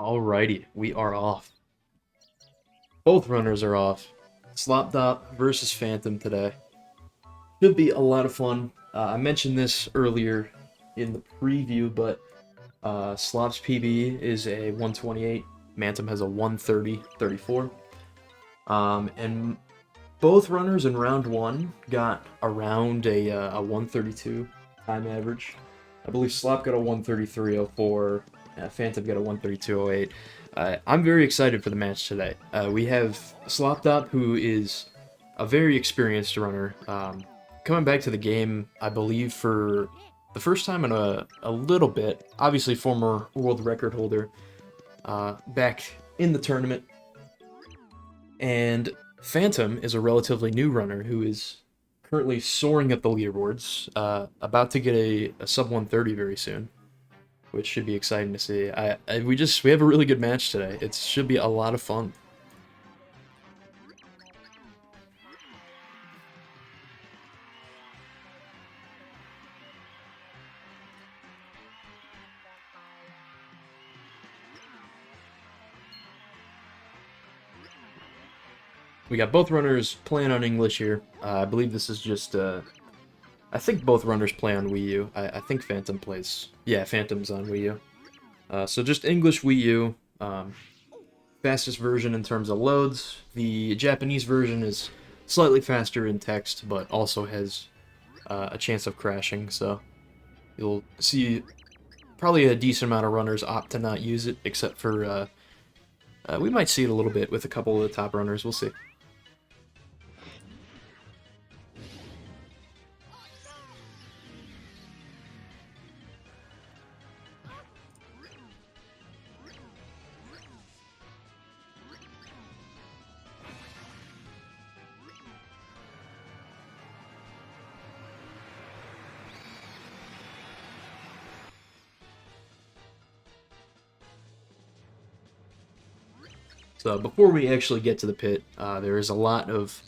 Alrighty, we are off. Both runners are off. Slopdop versus Phantom today. Should be a lot of fun. I mentioned this earlier in the preview, but Slop's PB is a 128. Phantom has a 130-34. And both runners in round one got around a 132 time average. I believe Slop got a 133.04. Phantom got a 132.08. I'm very excited for the match today. We have Slopdop, who is a very experienced runner, coming back to the game, I believe, for the first time in a little bit. Obviously, former world record holder back in the tournament. And Phantom is a relatively new runner who is currently soaring up the leaderboards, about to get a sub 130 very soon, which should be exciting to see. We have a really good match today. It should be a lot of fun. We got both runners playing on English here. I believe this is just, I think both runners play on Wii U. I think Phantom plays, yeah, Phantom's on Wii U. So just English Wii U, fastest version in terms of loads. The Japanese version is slightly faster in text, but also has a chance of crashing, so you'll see probably a decent amount of runners opt to not use it, except for, we might see it a little bit with a couple of the top runners, we'll see. So before we actually get to the pit, there is a lot of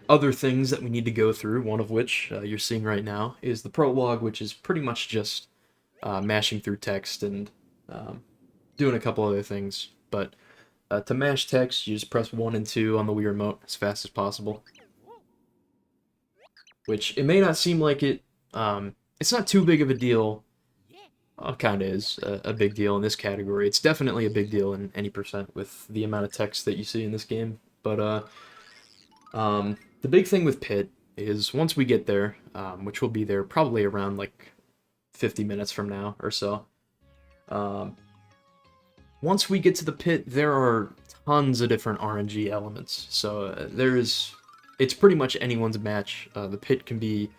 other things that we need to go through, one of which you're seeing right now is the prologue, which is pretty much just mashing through text and doing a couple other things. But to mash text, you just press 1 and 2 on the Wii Remote as fast as possible. Which, it may not seem like it, it's not too big of a deal. Kind of is a big deal in this category. It's definitely a big deal in any percent with the amount of text that you see in this game. But the big thing with Pit is once we get there, which will be there probably around like 50 minutes from now or so. Once we get to the pit, there are tons of different RNG elements. So it's pretty much anyone's match. The pit can be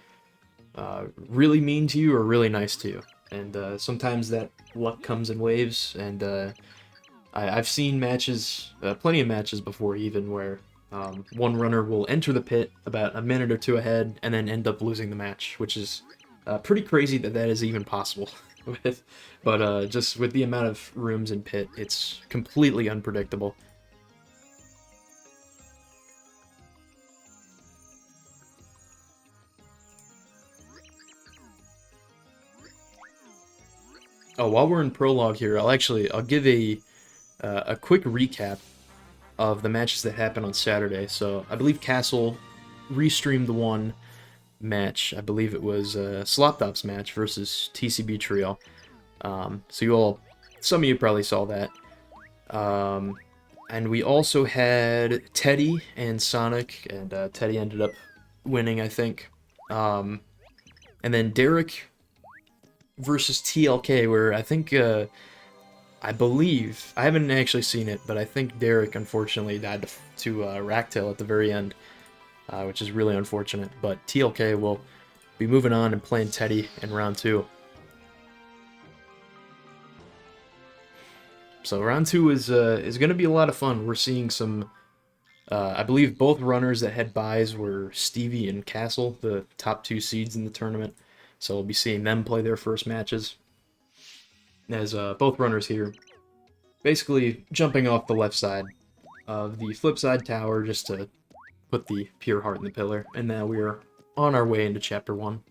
really mean to you or really nice to you. And sometimes that luck comes in waves, and I've seen matches, plenty of matches before even, where one runner will enter the pit about a minute or two ahead and then end up losing the match, which is pretty crazy that that is even possible. But just with the amount of rooms in pit, it's completely unpredictable. Oh, while we're in prologue here, I'll give a quick recap of the matches that happened on Saturday. So I believe Castle restreamed the one match. I believe it was Slopdop's match versus TCB Trio. So some of you probably saw that. And we also had Teddy and Sonic, and Teddy ended up winning, I think. And then Derek versus TLK, where I believe, I haven't actually seen it, but I think Derek unfortunately died to Racktail at the very end, which is really unfortunate. But TLK will be moving on and playing Teddy in round 2. So round 2 is going to be a lot of fun. We're seeing some, I believe both runners that had buys were Stevie and Castle, the top 2 seeds in the tournament. So we'll be seeing them play their first matches. As both runners here, basically jumping off the left side of the flip side tower just to put the pure heart in the pillar. And now we are on our way into Chapter 1.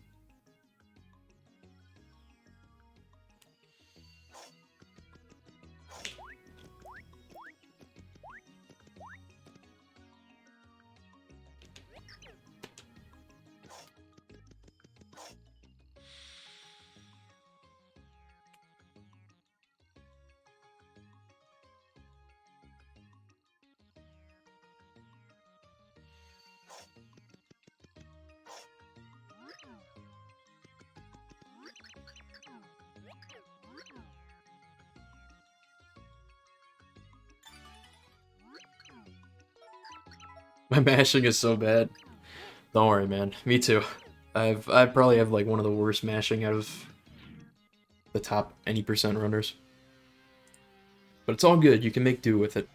My mashing is so bad. Don't worry, man. Me too. I probably have like one of the worst mashing out of the top any percent runners. But it's all good. You can make do with it.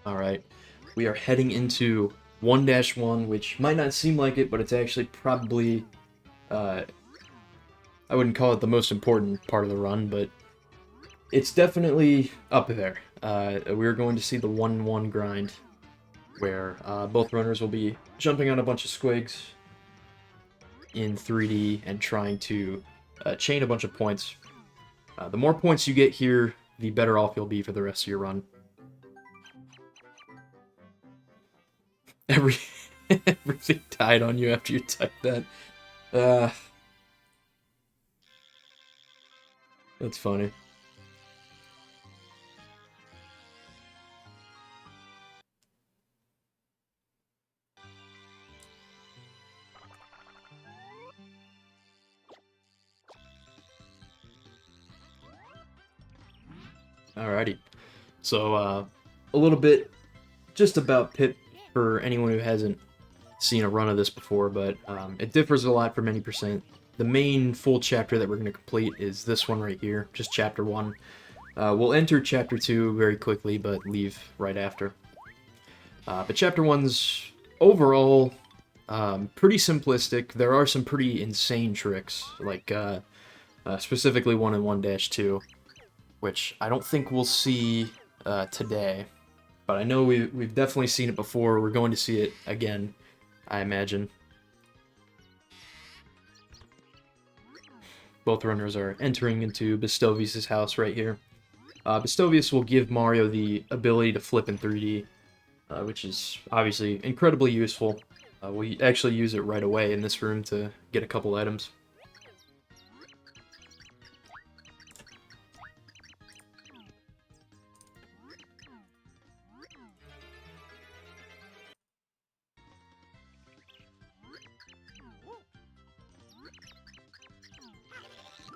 Alright, we are heading into 1-1, which might not seem like it, but it's actually probably, I wouldn't call it the most important part of the run, but it's definitely up there. We're going to see the 1-1 grind, where both runners will be jumping on a bunch of squigs in 3D and trying to chain a bunch of points. The more points you get here, the better off you'll be for the rest of your run. Everything died on you after you typed that. That's funny. Alrighty. So, a little bit just about Pip for anyone who hasn't seen a run of this before, but it differs a lot from any percent. The main full chapter that we're going to complete is this one right here, just chapter 1. We'll enter chapter 2 very quickly, but leave right after. But chapter 1's overall pretty simplistic. There are some pretty insane tricks, like specifically 1 and 1-2, which I don't think we'll see today. But I know we've definitely seen it before. We're going to see it again, I imagine. Both runners are entering into Bestovius' house right here. Bestovius will give Mario the ability to flip in 3D, which is obviously incredibly useful. We actually use it right away in this room to get a couple items.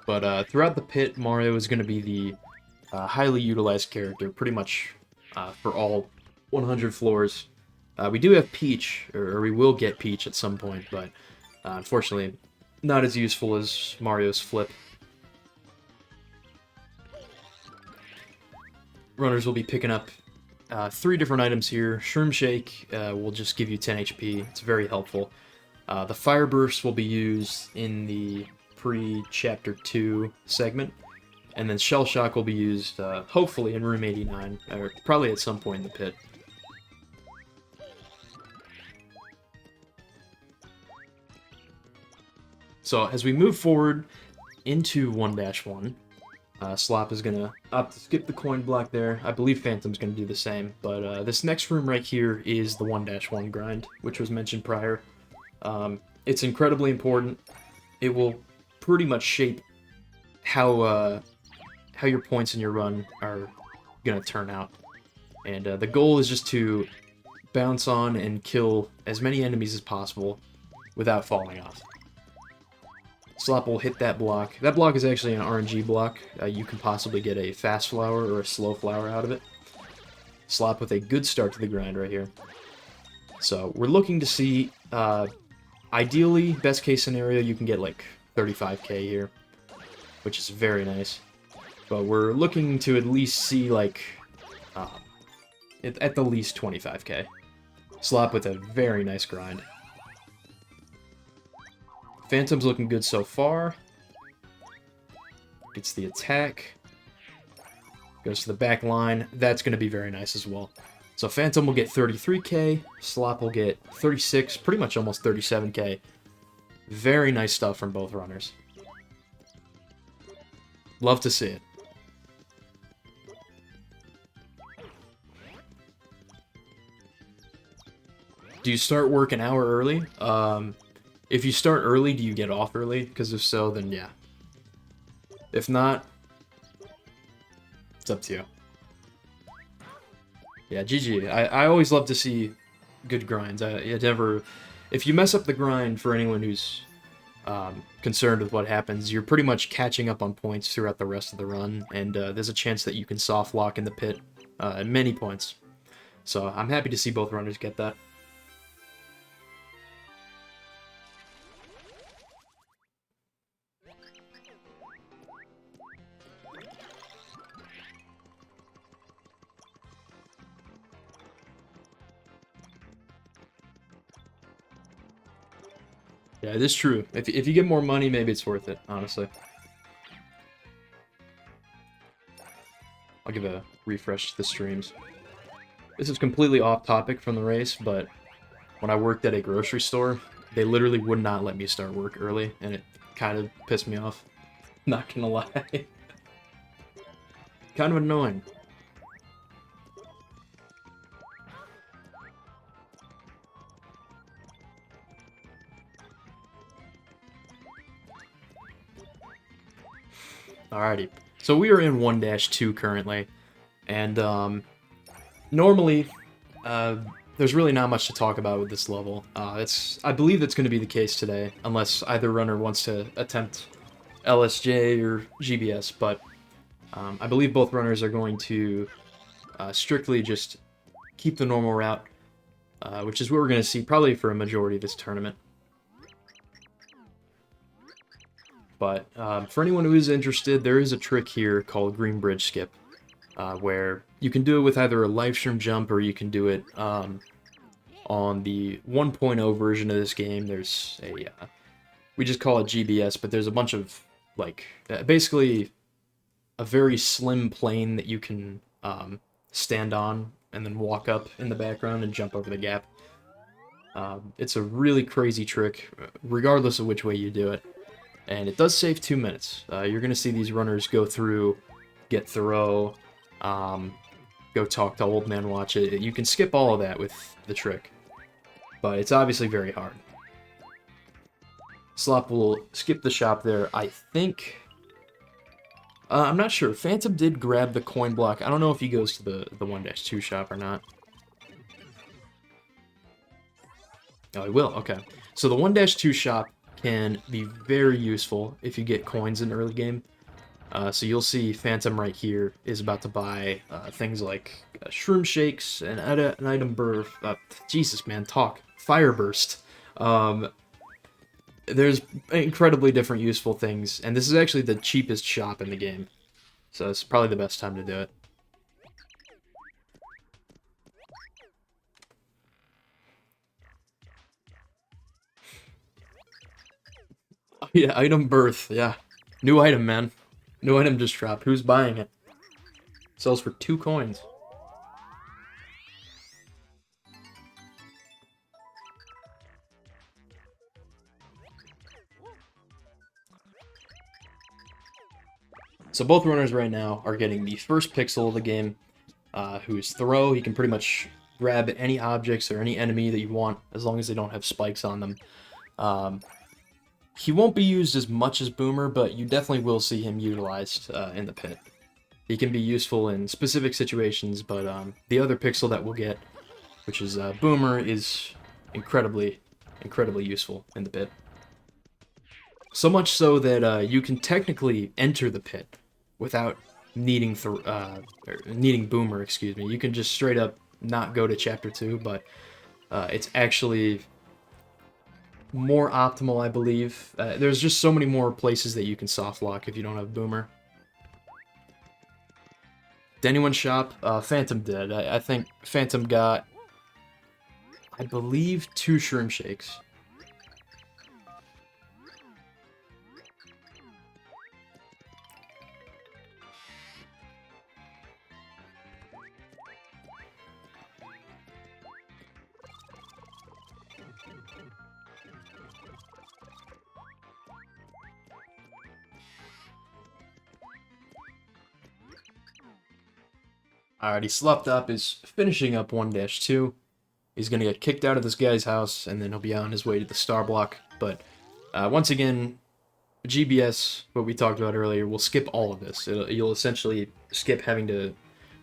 But throughout the pit, Mario is going to be the highly utilized character, pretty much for all 100 floors. We do have Peach, or we will get Peach at some point, but unfortunately not as useful as Mario's flip. Runners will be picking up 3 different items here. Shroom Shake will just give you 10 HP. It's very helpful. The Fire Burst will be used in the pre-Chapter 2 segment. And then Shell Shock will be used, hopefully, in Room 89, or probably at some point in the pit. So, as we move forward into 1-1, Slop is going to opt to skip the coin block there. I believe Phantom's going to do the same, but this next room right here is the 1-1 grind, which was mentioned prior. It's incredibly important. It will pretty much shape how your points in your run are going to turn out. And the goal is just to bounce on and kill as many enemies as possible without falling off. Slop will hit that block. That block is actually an RNG block. You can possibly get a fast flower or a slow flower out of it. Slop with a good start to the grind right here. So we're looking to see, ideally, best case scenario, you can get like 35k here, which is very nice. But we're looking to at least see like, at the least 25k. Slop with a very nice grind. Phantom's looking good so far. Gets the attack. Goes to the back line. That's going to be very nice as well. So Phantom will get 33k. Slop will get 36, pretty much almost 37k. Very nice stuff from both runners. Love to see it. Do you start work an hour early? If you start early, do you get off early? Because if so, then yeah. If not, It's up to you. Yeah, GG. I always love to see good grinds. If you mess up the grind for anyone who's concerned with what happens, you're pretty much catching up on points throughout the rest of the run, and there's a chance that you can soft lock in the pit at many points. So I'm happy to see both runners get that. Yeah, it is true. If you get more money, maybe it's worth it, honestly. I'll give a refresh to the streams. This is completely off topic from the race, but when I worked at a grocery store, they literally would not let me start work early, and it kind of pissed me off. Not gonna lie. Kind of annoying. Alrighty, so we are in 1-2 currently, and normally there's really not much to talk about with this level. I believe that's going to be the case today, unless either runner wants to attempt LSJ or GBS, but I believe both runners are going to strictly just keep the normal route, which is what we're going to see probably for a majority of this tournament. But for anyone who is interested, there is a trick here called Green Bridge Skip, where you can do it with either a live stream jump or you can do it on the 1.0 version of this game. There's a, we just call it GBS, but there's a bunch of, like, basically a very slim plane that you can stand on and then walk up in the background and jump over the gap. It's a really crazy trick, regardless of which way you do it. And it does save 2 minutes. You're going to see these runners go through, get Thoreau, go talk to Old Man Watch. You can skip all of that with the trick. But it's obviously very hard. Slop will skip the shop there. I think... I'm not sure. Phantom did grab the coin block. I don't know if he goes to the 1-2 shop or not. Oh, he will. Okay. So the 1-2 shop can be very useful if you get coins in early game. So you'll see Phantom right here is about to buy things like shroom shakes and an item burst. Jesus, man, talk. Fire burst. There's incredibly different useful things, and this is actually the cheapest shop in the game. So it's probably the best time to do it. Oh, yeah, item birth, yeah. New item, man. New item just dropped. Who's buying it? Sells for 2 coins. So both runners right now are getting the first pixel of the game, who's Thoreau. He can pretty much grab any objects or any enemy that you want, as long as they don't have spikes on them. He won't be used as much as Boomer, but you definitely will see him utilized in the pit. He can be useful in specific situations, but the other pixel that we'll get, which is Boomer, is incredibly useful in the pit. So much so that you can technically enter the pit without needing Boomer, excuse me. You can just straight up not go to Chapter 2, but it's actually more optimal, I believe. There's just so many more places that you can soft lock if you don't have Boomer. Did anyone shop? Phantom did. I think Phantom got, I believe, 2 shroom shakes. Alrighty, Slopdop is finishing up 1-2. He's going to get kicked out of this guy's house, and then he'll be on his way to the star block. But once again, GBS, what we talked about earlier, will skip all of this. You'll essentially skip having to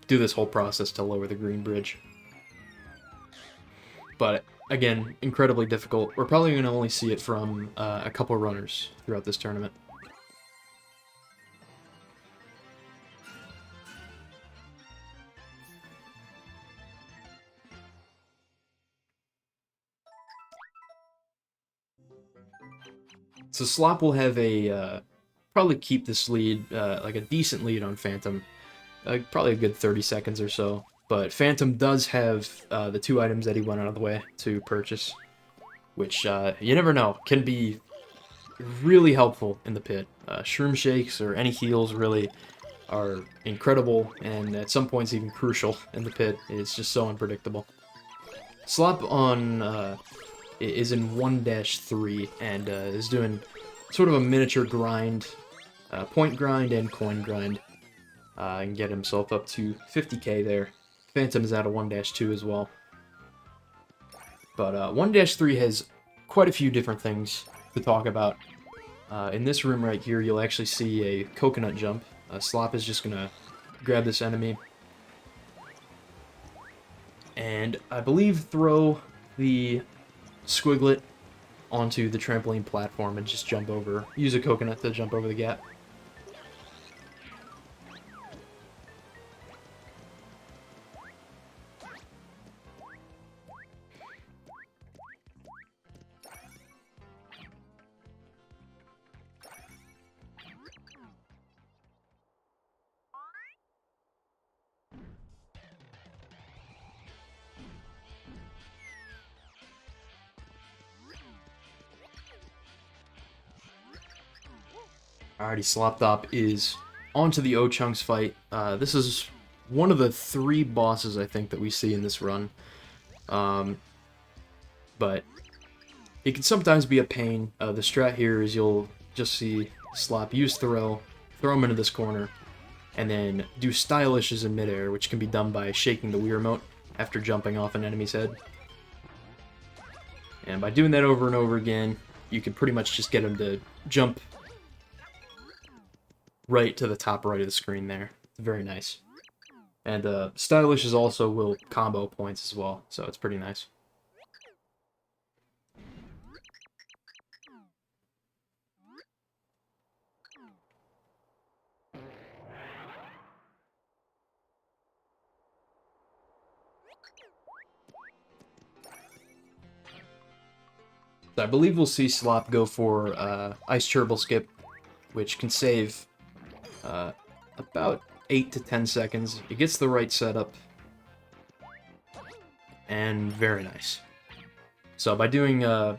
do this whole process to lower the green bridge. But again, incredibly difficult. We're probably going to only see it from a couple runners throughout this tournament. So Slop will have a probably keep this lead, like a decent lead on Phantom, probably a good 30 seconds or so. But Phantom does have the 2 items that he went out of the way to purchase, which you never know, can be really helpful in the pit. Shroom Shakes or any heals really are incredible, and at some points even crucial in the pit. It's just so unpredictable. Slop on is in 1-3 and is doing sort of a miniature grind, point grind and coin grind, and get himself up to 50k there. Phantom is out of 1-2 as well. But 1-3 has quite a few different things to talk about. In this room right here, you'll actually see a coconut jump. Slop is just going to grab this enemy and I believe throw the squiglet onto the trampoline platform and just jump over. Use a coconut to jump over the gap. Alrighty, Slopdop is onto the O-Chunks fight. This is one of the 3 bosses, I think, that we see in this run. But it can sometimes be a pain. The strat here is you'll just see Slop use throw him into this corner, and then do stylishes in midair, which can be done by shaking the Wii Remote after jumping off an enemy's head. And by doing that over and over again, you can pretty much just get him to jump right to the top right of the screen there. It's very nice. And stylishes also will combo points as well, so it's pretty nice. So I believe we'll see Slop go for Ice Turbo Skip, which can save about 8 to 10 seconds. It gets the right setup, and very nice. So by doing that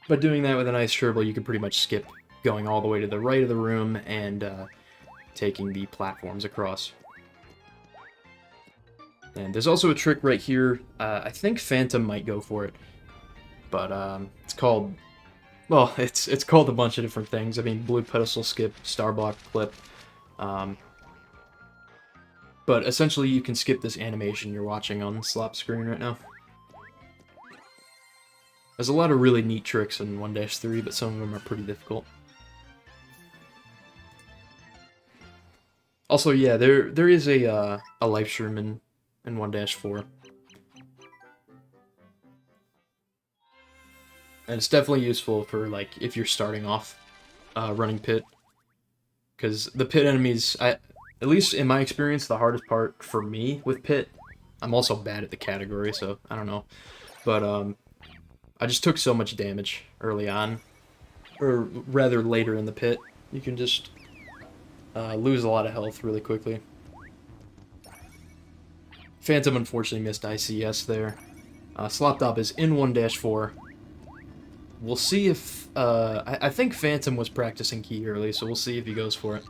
with an Ice Turbo, you can pretty much skip going all the way to the right of the room and taking the platforms across. And there's also a trick right here. I think Phantom might go for it. But it's called, well, it's called a bunch of different things. I mean, Blue Pedestal Skip, Starblock Clip. But essentially, you can skip this animation you're watching on Slop's screen right now. There's a lot of really neat tricks in 1-3, but some of them are pretty difficult. Also, yeah, there is a life shroom in 1-4. And it's definitely useful for, like, if you're starting off running pit. Because the pit enemies, at least in my experience, the hardest part for me with pit, I'm also bad at the category, so I don't know. But I just took so much damage early on, or rather later in the pit. You can just lose a lot of health really quickly. Phantom unfortunately missed ICS there. Slopdop is in 1-4. We'll see if... I think Phantom was practicing key early, so we'll see if he goes for it.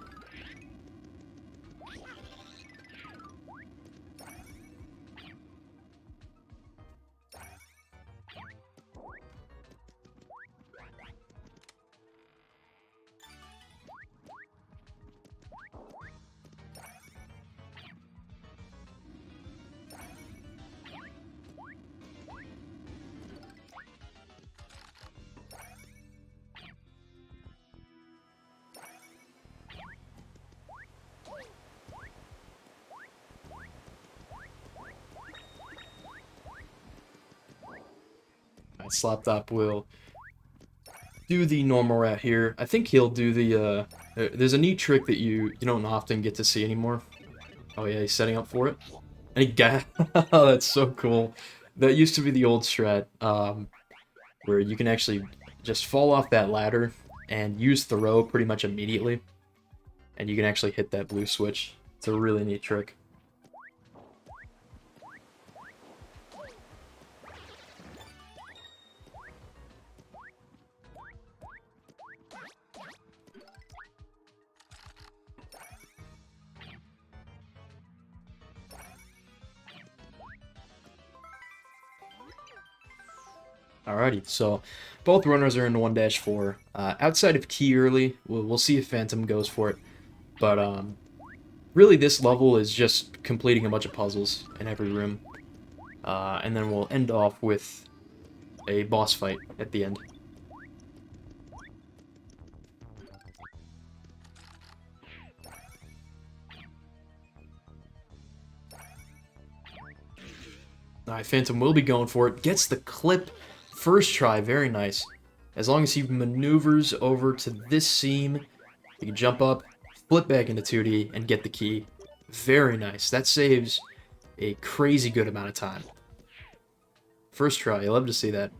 Slopdop will do the normal route here. I think he'll do the, there's a neat trick that you don't often get to see anymore. Oh yeah, he's setting up for it. And he got, oh, that's so cool. That used to be the old strat, where you can actually just fall off that ladder and use throw pretty much immediately. And you can actually hit that blue switch. It's a really neat trick. Alrighty, so both runners are in 1-4. Outside of Key early, we'll see if Phantom goes for it. But really this level is just completing a bunch of puzzles in every room. And then we'll end off with a boss fight at the end. Alright, Phantom will be going for it. Gets the clip. First try, very nice. As long as he maneuvers over to this seam, he can jump up, flip back into 2D, and get the key. Very nice. That saves a crazy good amount of time. First try, I love to see that.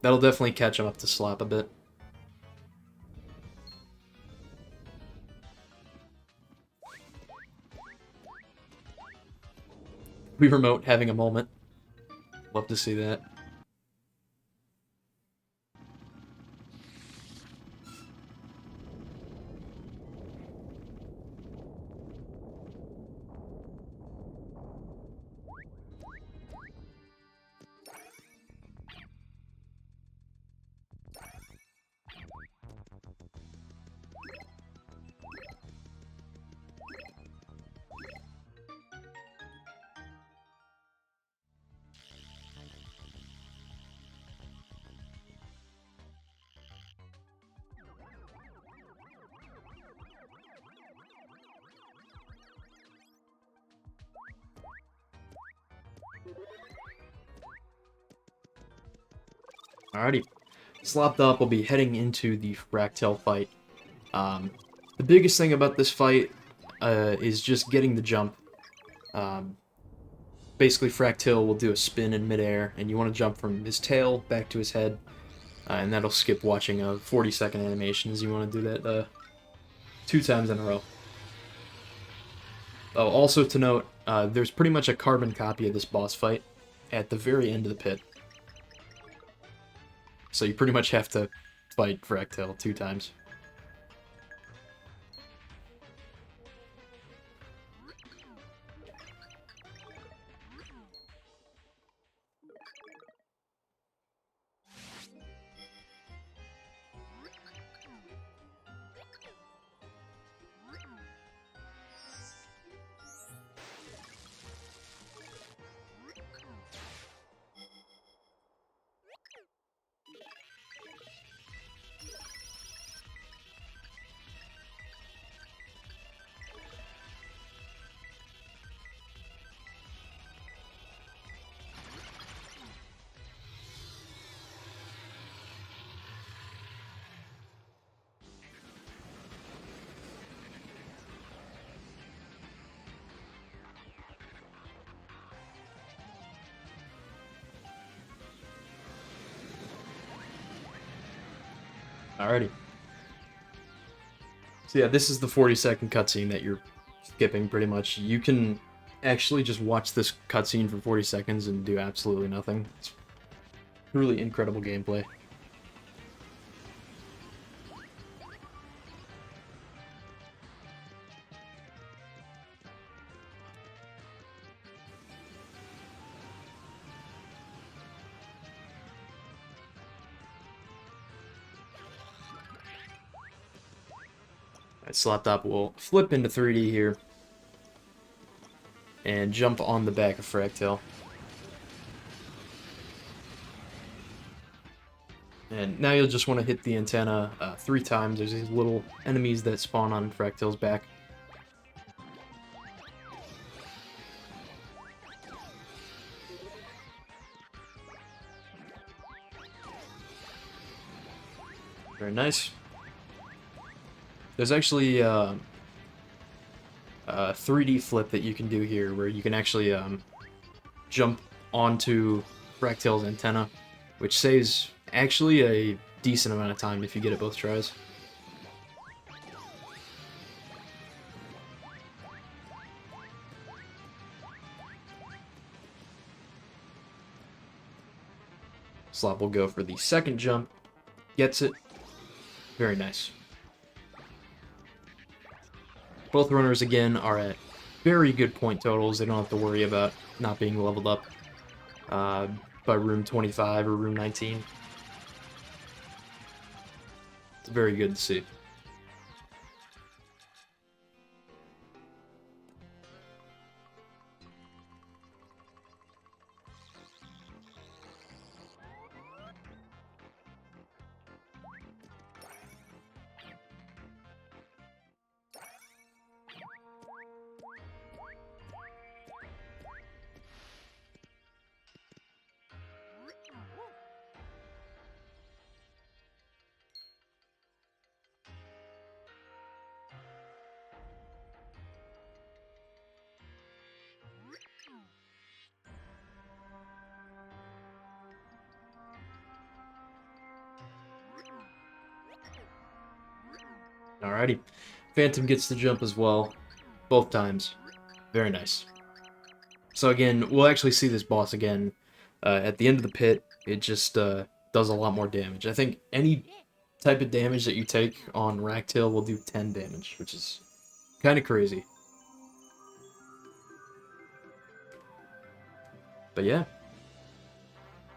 That'll definitely catch him up to Slop a bit. Wii Remote having a moment. Love to see that. Alrighty. Slopdop will be heading into the Fractal fight. The biggest thing about this fight is just getting the jump. Basically, Fractal will do a spin in midair, and you want to jump from his tail back to his head, and that'll skip watching a 40-second animation, as you want to do that 2 times in a row. Oh, also to note, there's pretty much a carbon copy of this boss fight at the very end of the pit. So you pretty much have to fight Fractal 2 times. Alrighty. So yeah, this is the 40-second cutscene that you're skipping, pretty much. You can actually just watch this cutscene for 40 seconds and do absolutely nothing. It's truly incredible gameplay. Slopdop will flip into 3D here and jump on the back of Fractal. And now you'll just want to hit the antenna 3 times. There's these little enemies that spawn on Fractal's back. Very nice. There's actually a 3D flip that you can do here, where you can actually jump onto Fractal's antenna, which saves actually a decent amount of time if you get it both tries. Slop will go for the second jump, gets it. Very nice. Both runners, again, are at very good point totals. They don't have to worry about not being leveled up by room 25 or room 19. It's very good to see. Alrighty. Phantom gets the jump as well, both times. Very nice. So again, we'll actually see this boss again at the end of the pit. It just does a lot more damage. I think any type of damage that you take on Ragtail will do 10 damage, which is kind of crazy. But yeah.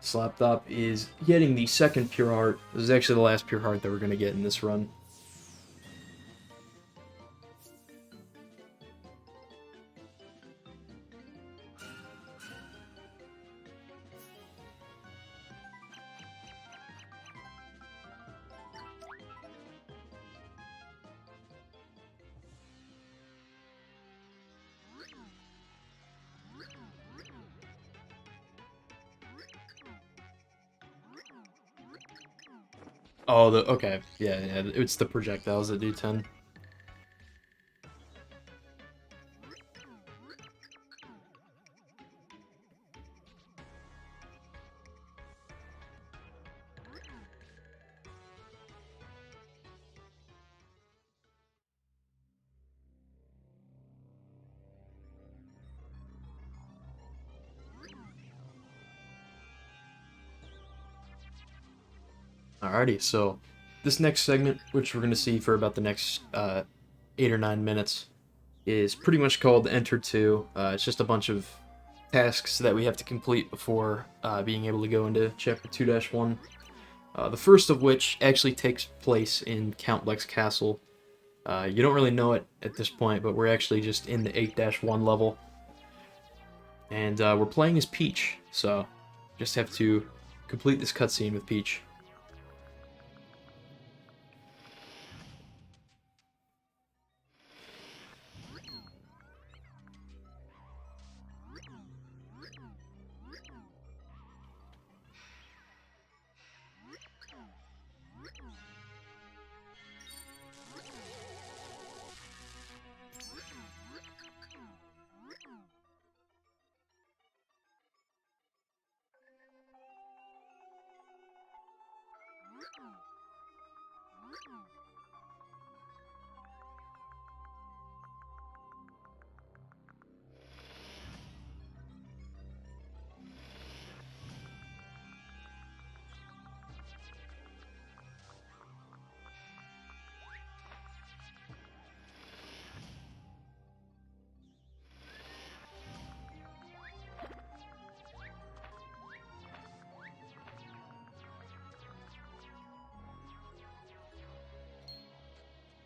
Slopdop is getting the second Pure Heart. This is actually the last Pure Heart that we're going to get in this run. Oh, okay. Yeah, it's the projectiles that do 10. Alrighty, so this next segment, which we're going to see for about the next 8 or 9 minutes, is pretty much called Enter 2. It's just a bunch of tasks that we have to complete before being able to go into Chapter 2-1. The first of which actually takes place in Count Lex Castle. You don't really know it at this point, but we're actually just in the 8-1 level. And we're playing as Peach, so just have to complete this cutscene with Peach.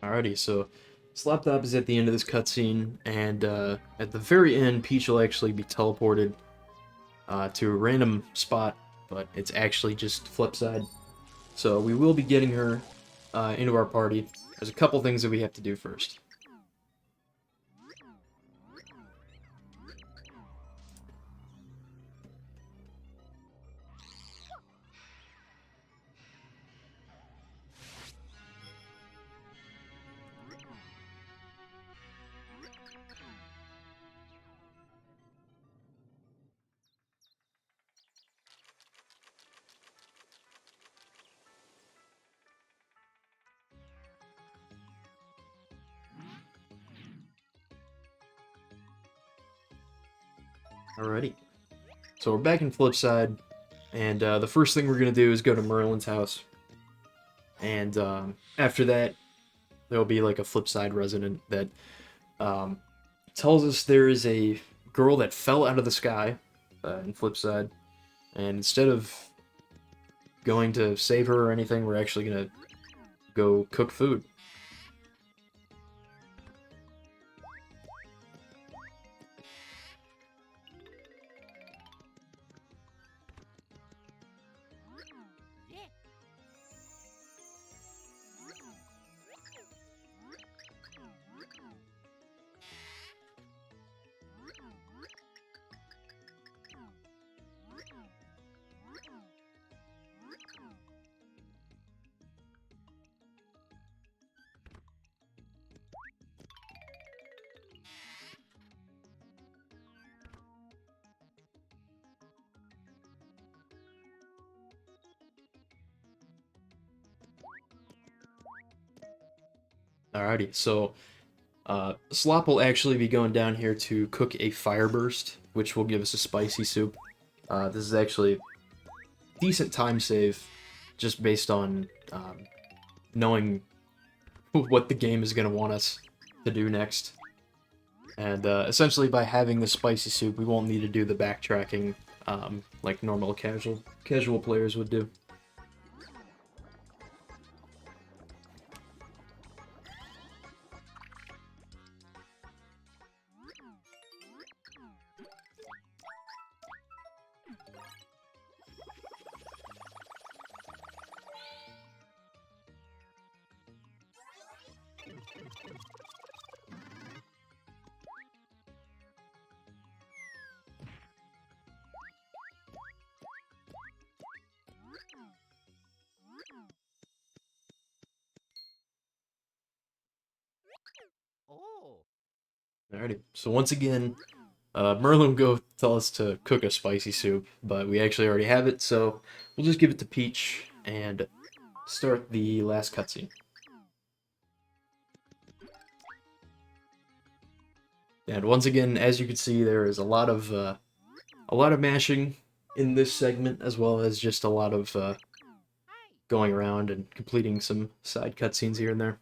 Alrighty, so Slopdop is at the end of this cutscene, and at the very end, Peach will actually be teleported to a random spot, but it's actually just Flipside. So we will be getting her into our party. There's a couple things that we have to do first. Alrighty. So we're back in Flipside, and the first thing we're gonna do is go to Merlin's house. And after that, there'll be like a Flipside resident that um, tells us there is a girl that fell out of the sky in Flipside, and instead of going to save her or anything, we're actually gonna go cook food. Alrighty, so Slop will actually be going down here to cook a fireburst, which will give us a spicy soup. This is actually decent time save, just based on knowing what the game is going to want us to do next. And essentially, by having the spicy soup, we won't need to do the backtracking like normal casual players would do. Alrighty, so once again, Merlin will go tell us to cook a spicy soup, but we actually already have it, so we'll just give it to Peach and start the last cutscene. And once again, as you can see, there is a lot of mashing in this segment, as well as just a lot of going around and completing some side cutscenes here and there.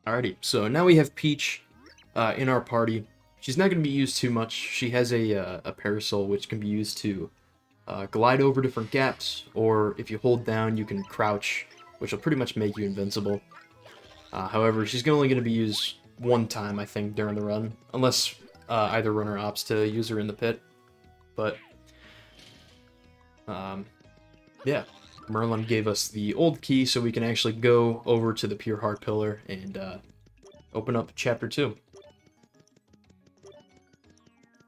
Alrighty, so now we have Peach in our party. She's not going to be used too much. She has a parasol which can be used to glide over different gaps, or if you hold down, you can crouch, which will pretty much make you invincible. However, she's only going to be used one time, I think, during the run, unless either runner opts to use her in the pit. But, yeah. Merlin gave us the old key so we can actually go over to the Pure Heart Pillar and open up Chapter 2.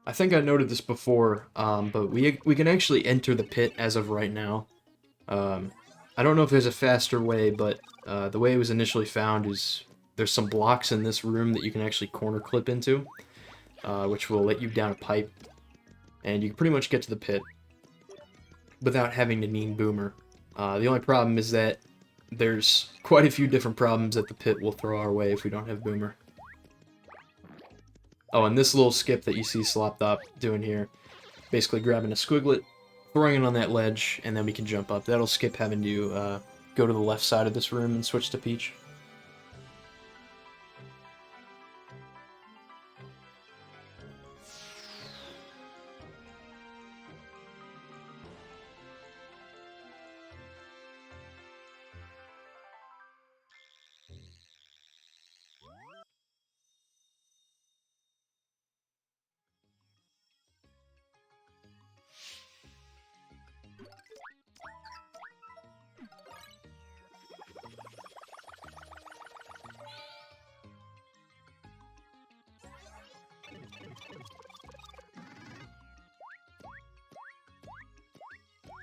I think I noted this before, but we can actually enter the pit as of right now. I don't know if there's a faster way, but the way it was initially found is there's some blocks in this room that you can actually corner clip into, which will let you down a pipe, and you can pretty much get to the pit without having to need Boomer. The only problem is that there's quite a few different problems that the pit will throw our way if we don't have Boomer. Oh, and this little skip that you see Slopdop doing here, basically grabbing a squiglet, throwing it on that ledge, and then we can jump up. That'll skip having to go to the left side of this room and switch to Peach.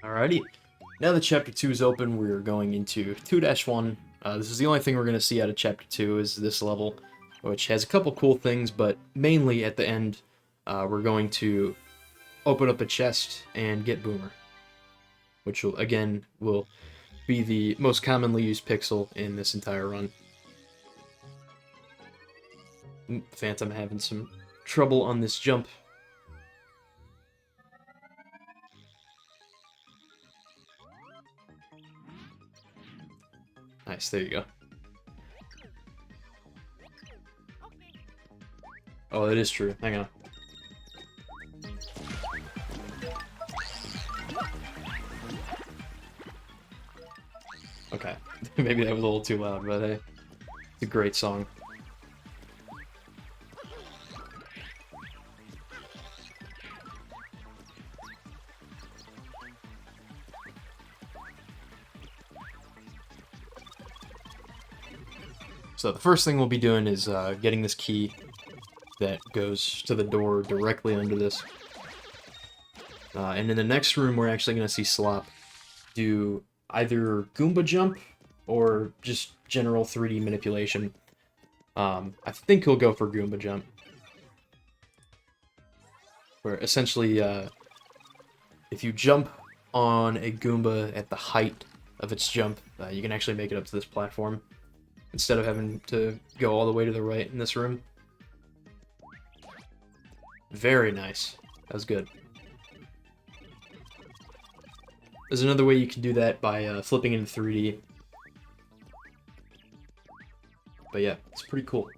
Alrighty. Now that Chapter 2 is open, we're going into 2-1. This is the only thing we're going to see out of Chapter 2 is this level, which has a couple cool things, but mainly at the end, we're going to open up a chest and get Boomer, which will be the most commonly used pixel in this entire run. Phantom having some trouble on this jump. Nice, there you go. Oh, that is true. Hang on. Okay. Maybe that was a little too loud, but hey, it's a great song. So the first thing we'll be doing is getting this key that goes to the door directly under this. And in the next room, we're actually going to see Slop do either Goomba jump or just general 3D manipulation. I think he'll go for Goomba jump. Where essentially, if you jump on a Goomba at the height of its jump, you can actually make it up to this platform, instead of having to go all the way to the right in this room. Very nice. That was good. There's another way you can do that by flipping into 3D. But yeah, it's pretty cool.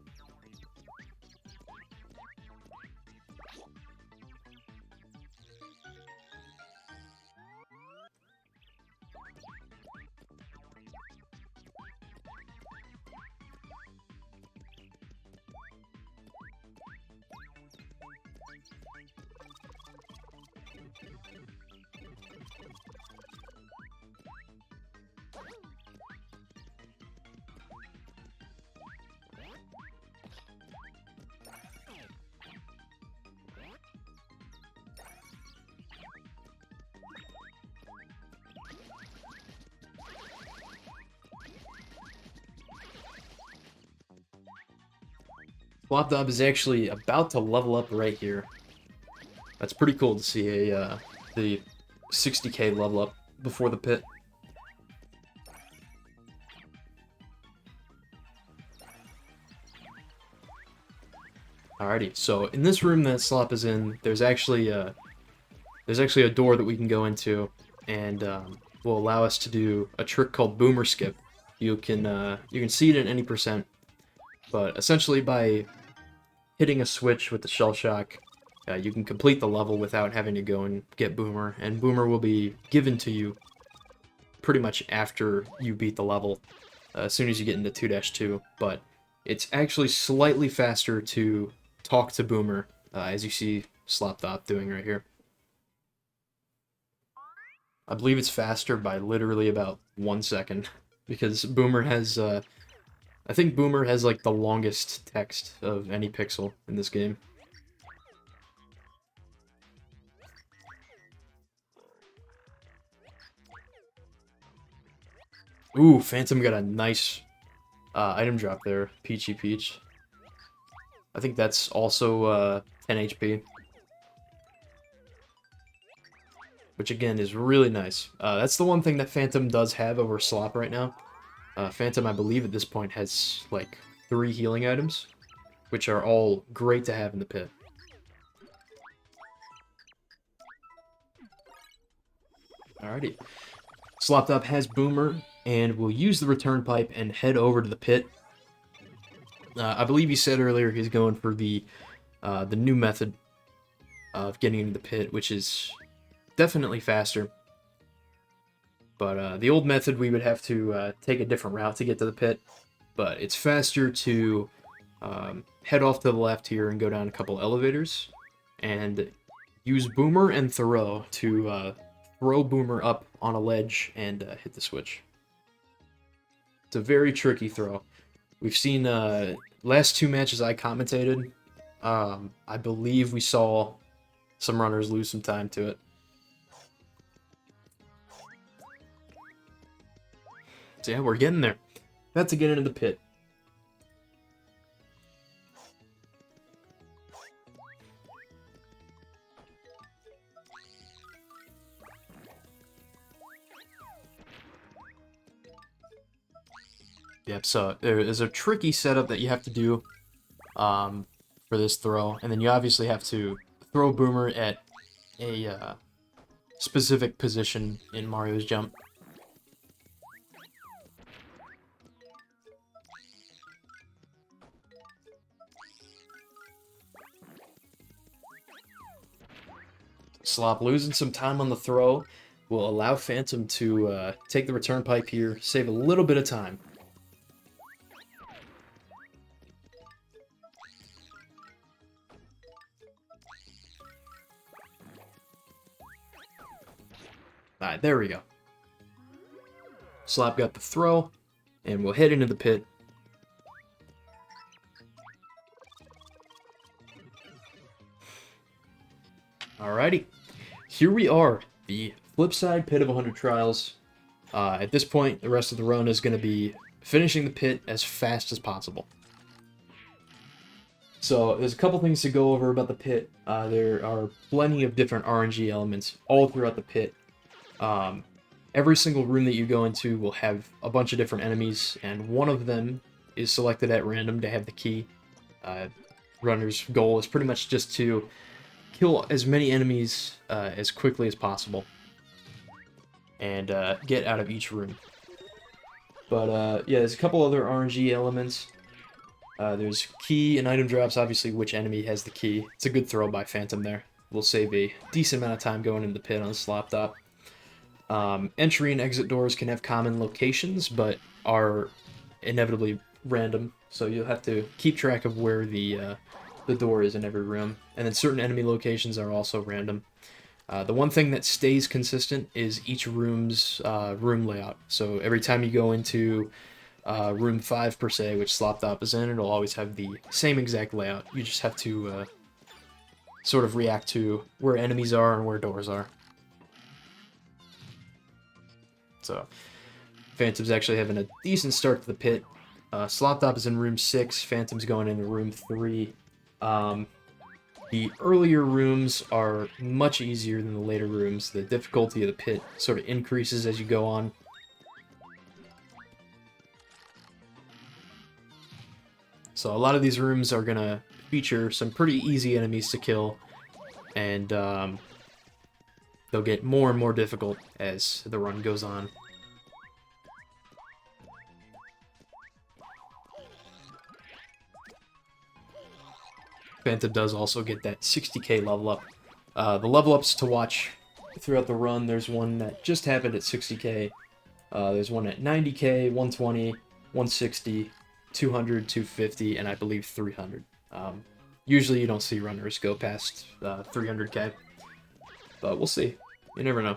Slopdop is actually about to level up right here. That's pretty cool to see the 60k level up before the pit. Alrighty, so in this room that Slop is in, there's actually a door that we can go into, and will allow us to do a trick called Boomer Skip. You can see it at any percent, but essentially by hitting a switch with the Shell Shock, you can complete the level without having to go and get Boomer, and Boomer will be given to you pretty much after you beat the level, as soon as you get into 2-2, but it's actually slightly faster to talk to Boomer, as you see Slopdop doing right here. I believe it's faster by literally about 1 second, because Boomer has, I think Boomer has like the longest text of any pixel in this game. Ooh, Phantom got a nice item drop there, Peachy Peach. I think that's also 10 HP. Which again is really nice. That's the one thing that Phantom does have over Slop right now. Phantom, I believe at this point, has like 3 healing items, which are all great to have in the pit. Alrighty. Slopdop has Boomer, and we'll use the return pipe and head over to the pit. I believe he said earlier he's going for the new method of getting into the pit, which is definitely faster. But the old method, we would have to take a different route to get to the pit. But it's faster to head off to the left here and go down a couple elevators, and use Boomer and Throw to throw Boomer up on a ledge and hit the switch. It's a very tricky throw. We've seen last 2 matches I commentated, I believe we saw some runners lose some time to it. yeah, we're getting there. About to get into the pit. Yep, so there is a tricky setup that you have to do for this throw, and then you obviously have to throw Boomer at a specific position in Mario's jump. Slop losing some time on the throw will allow Phantom to take the return pipe here, save a little bit of time. Alright, there we go. Slop got the throw, and we'll head into the pit. Alrighty, here we are, the flip side pit of 100 trials. At this point, the rest of the run is going to be finishing the pit as fast as possible. So there's a couple things to go over about the pit. There are plenty of different RNG elements all throughout the pit. Every single room that you go into will have a bunch of different enemies, and one of them is selected at random to have the key. Runner's goal is pretty much just to kill as many enemies as quickly as possible and get out of each room. But yeah, there's a couple other RNG elements. There's key and item drops, obviously which enemy has the key. It's a good throw by Phantom there. We'll save a decent amount of time going in the pit on Slopdop. Entry and exit doors can have common locations, but are inevitably random, so you'll have to keep track of where the door is in every room. And then certain enemy locations are also random. The one thing that stays consistent is each room's room layout. So every time you go into room 5 per se, which Slopdop is in, it'll always have the same exact layout. You just have to sort of react to where enemies are and where doors are. So Phantom's actually having a decent start to the pit. Slopdop is in room 6, Phantom's going into room 3. The earlier rooms are much easier than the later rooms. The difficulty of the pit sort of increases as you go on. So a lot of these rooms are going to feature some pretty easy enemies to kill, and they'll get more and more difficult as the run goes on. Phantom does also get that 60k level up. The level ups to watch throughout the run, there's one that just happened at 60k. There's one at 90k, 120, 160, 200, 250, and I believe 300. Usually you don't see runners go past 300k, but we'll see. You never know.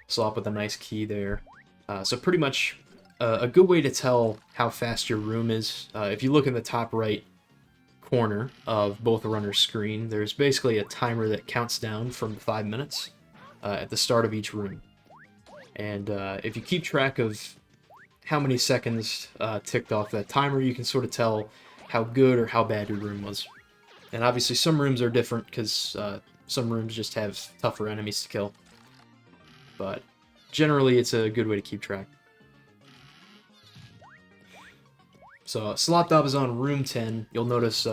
Slop with a nice key there. So pretty much a good way to tell how fast your room is, if you look in the top right corner of both the runner's screen, there's basically a timer that counts down from 5 minutes at the start of each room. And if you keep track of how many seconds ticked off that timer, you can sort of tell how good or how bad your room was. And obviously some rooms are different because some rooms just have tougher enemies to kill. But generally it's a good way to keep track. So Slopdop is on room 10. You'll notice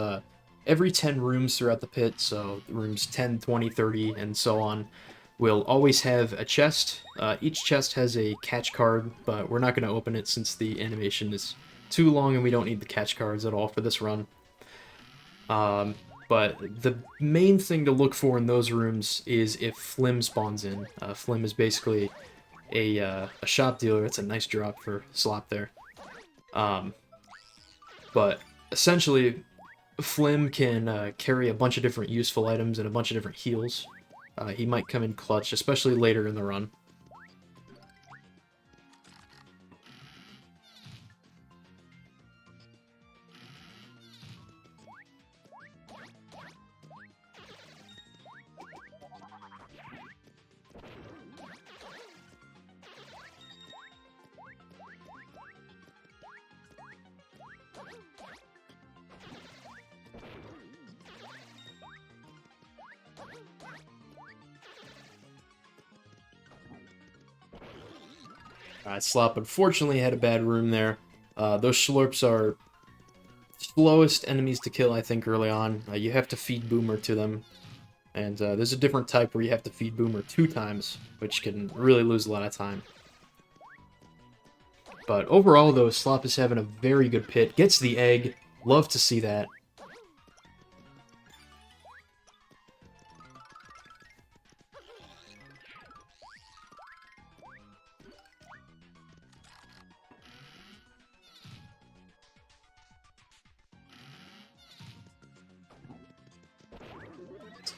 every 10 rooms throughout the pit, so rooms 10, 20, 30, and so on, will always have a chest. Each chest has a catch card, but we're not going to open it since the animation is too long and we don't need the catch cards at all for this run. But the main thing to look for in those rooms is if Flim spawns in. Flim is basically a shop dealer. It's a nice drop for Slop there. But essentially, Flim can carry a bunch of different useful items and a bunch of different heals. He might come in clutch, especially later in the run. Slop unfortunately had a bad room there. Those Slurps are slowest enemies to kill, I think, early on. You have to feed Boomer to them. And there's a different type where you have to feed Boomer 2 times, which can really lose a lot of time. But overall, though, Slop is having a very good pit. Gets the egg. Love to see that.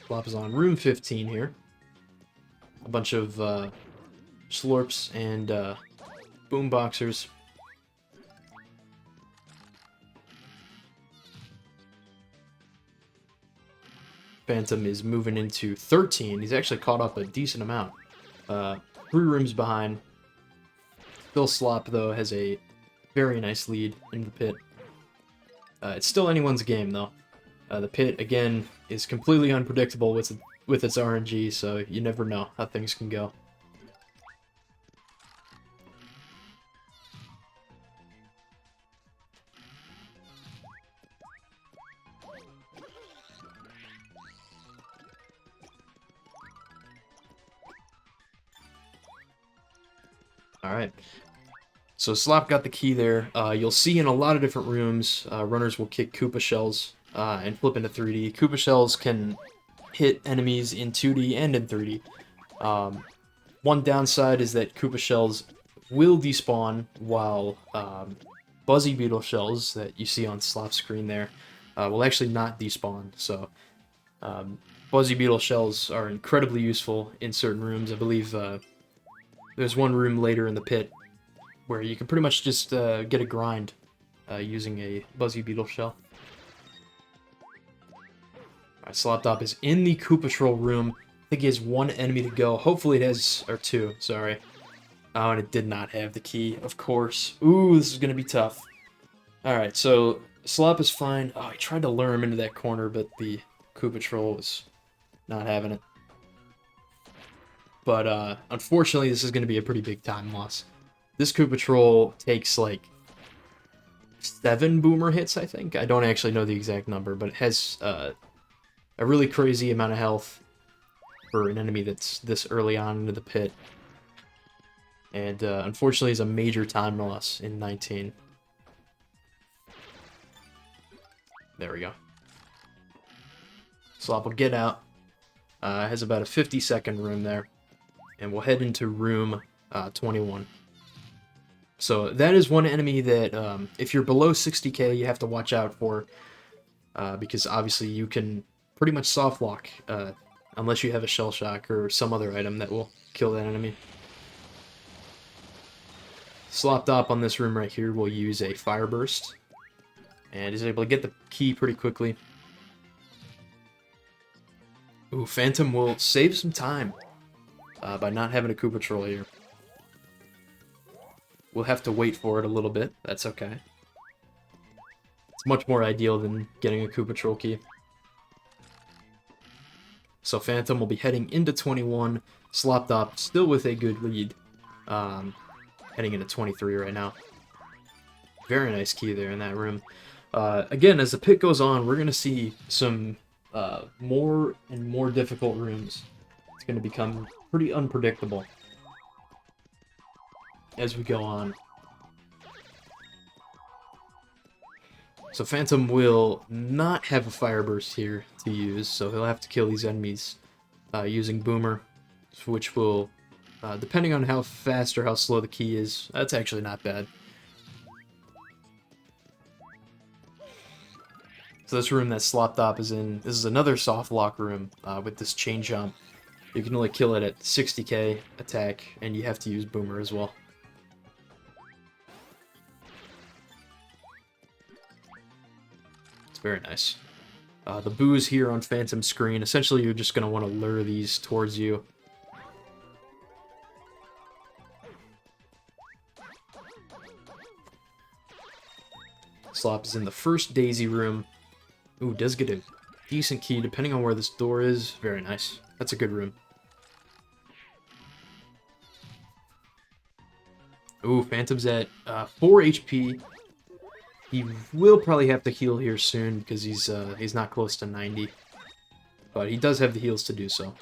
Slop is on room 15 here. A bunch of Slurps and Boomboxers. Phantom is moving into 13. He's actually caught up a decent amount. 3 rooms behind. Still Slop, though, has a very nice lead in the pit. It's still anyone's game, though. The pit, again, is completely unpredictable with its RNG, so you never know how things can go. Alright, so Slop got the key there. You'll see in a lot of different rooms, runners will kick Koopa Shells and flip into 3D. Koopa Shells can hit enemies in 2D and in 3D. One downside is that Koopa Shells will despawn, while Buzzy Beetle Shells that you see on Slop's screen there will actually not despawn. So Buzzy Beetle Shells are incredibly useful in certain rooms. I believe there's one room later in the pit where you can pretty much just get a grind using a Buzzy Beetle Shell. Alright, Slopdop is in the Koopa Troll room. I think he has 1 enemy to go. Hopefully it has... or 2, sorry. Oh, and it did not have the key, of course. Ooh, this is going to be tough. Alright, so Slop is fine. Oh, he tried to lure him into that corner, but the Koopa Troll was not having it. But unfortunately, this is going to be a pretty big time loss. This Koopa Troll takes like 7 Boomer hits, I think. I don't actually know the exact number, but it has a really crazy amount of health for an enemy that's this early on into the pit. And unfortunately, it's a major time loss in 19. There we go. Slop will get out. Has about a 50-second room there. And we'll head into room 21. So that is one enemy that, if you're below 60k, you have to watch out for. Because obviously you can pretty much soft lock, unless you have a Shell Shock or some other item that will kill that enemy. Slopdop on this room right here will use a Fire Burst. And is able to get the key pretty quickly. Ooh, Phantom will save some time by not having a Koopa Troll here. We'll have to wait for it a little bit. That's okay. It's much more ideal than getting a Koopa Troll key. So Phantom will be heading into 21. Slopdop still with a good lead. Heading into 23 right now. Very nice key there in that room. Again, as the pit goes on, we're going to see some more and more difficult rooms. It's going to become pretty unpredictable as we go on. So Phantom will not have a Fire Burst here to use, so he'll have to kill these enemies using Boomer, which will, depending on how fast or how slow the key is, that's actually not bad. So this room that Slopdop is in, this is another soft lock room with this chain jump. You can only kill it at 60k attack, and you have to use Boomer as well. It's very nice. The boos here on Phantom's screen, essentially you're just going to want to lure these towards you. Slop is in the first Daisy room. Ooh, does get a decent key depending on where this door is. Very nice. That's a good room. Ooh, Phantom's at 4 HP. He will probably have to heal here soon because he's not close to 90. But he does have the heals to do so.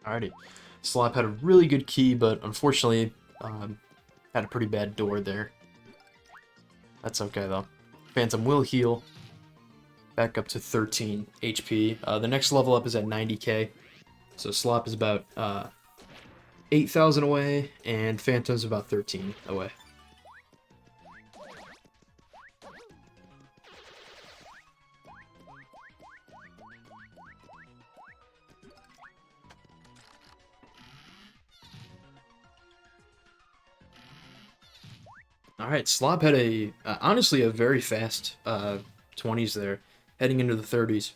Alrighty. Slop had a really good key, but unfortunately had a pretty bad door there. That's okay, though. Phantom will heal. Back up to 13 HP. The next level up is at 90k. So Slop is about 8,000 away, and Phantom's about 13 away. Alright, Slop had a, honestly, a very fast 20s there, heading into the 30s.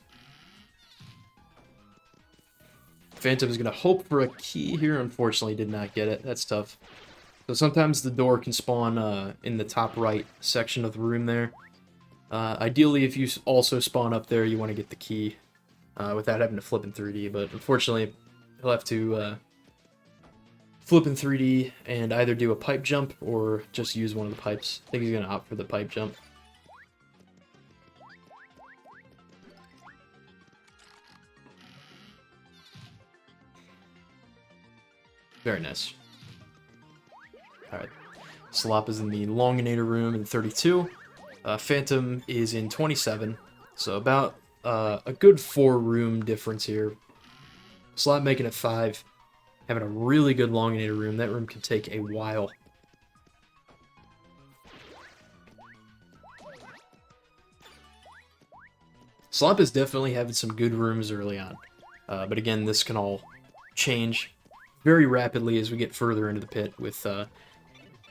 Phantom is going to hope for a key here, unfortunately did not get it, that's tough. So sometimes the door can spawn in the top right section of the room there. Ideally, if you also spawn up there, you want to get the key without having to flip in 3D, but unfortunately, he'll have to flip in 3D and either do a pipe jump or just use one of the pipes. I think he's going to opt for the pipe jump. Very nice. Alright. Slop is in the Longinator room in 32. Phantom is in 27. So about a good 4-room difference here. Slop making it 5. Having a really good Longinator room. That room can take a while. Slop is definitely having some good rooms early on. But again, this can all change very rapidly as we get further into the pit with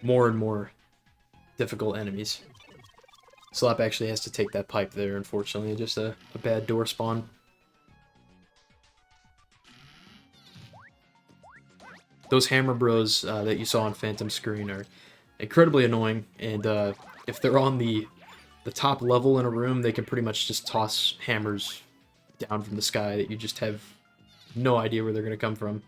more and more difficult enemies. Slop actually has to take that pipe there, unfortunately. Just a bad door spawn. Those hammer bros that you saw on Phantom's screen are incredibly annoying, and if they're on the top level in a room, they can pretty much just toss hammers down from the sky that you just have no idea where they're going to come from.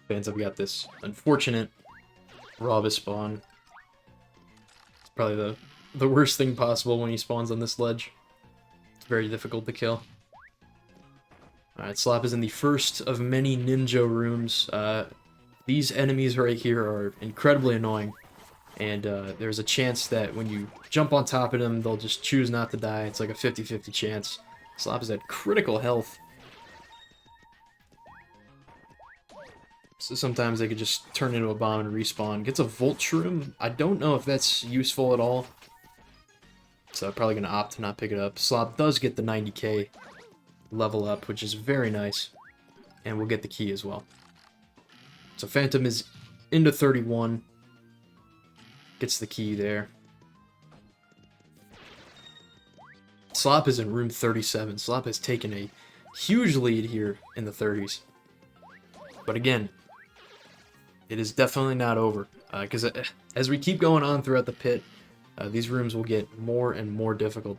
Phantom got this unfortunate Robus spawn. It's probably the worst thing possible when he spawns on this ledge. It's very difficult to kill. Alright, Slop is in the first of many ninja rooms. These enemies right here are incredibly annoying. And there's a chance that when you jump on top of them, they'll just choose not to die. It's like a 50-50 chance. Slop is at critical health. So sometimes they could just turn into a bomb and respawn. Gets a Volt Shroom. I don't know if that's useful at all. So I'm probably going to opt to not pick it up. Slop does get the 90k level up, which is very nice. And we'll get the key as well. So Phantom is into 31. Gets the key there. Slop is in room 37. Slop has taken a huge lead here in the 30s. But again, it is definitely not over, because as we keep going on throughout the pit, these rooms will get more and more difficult.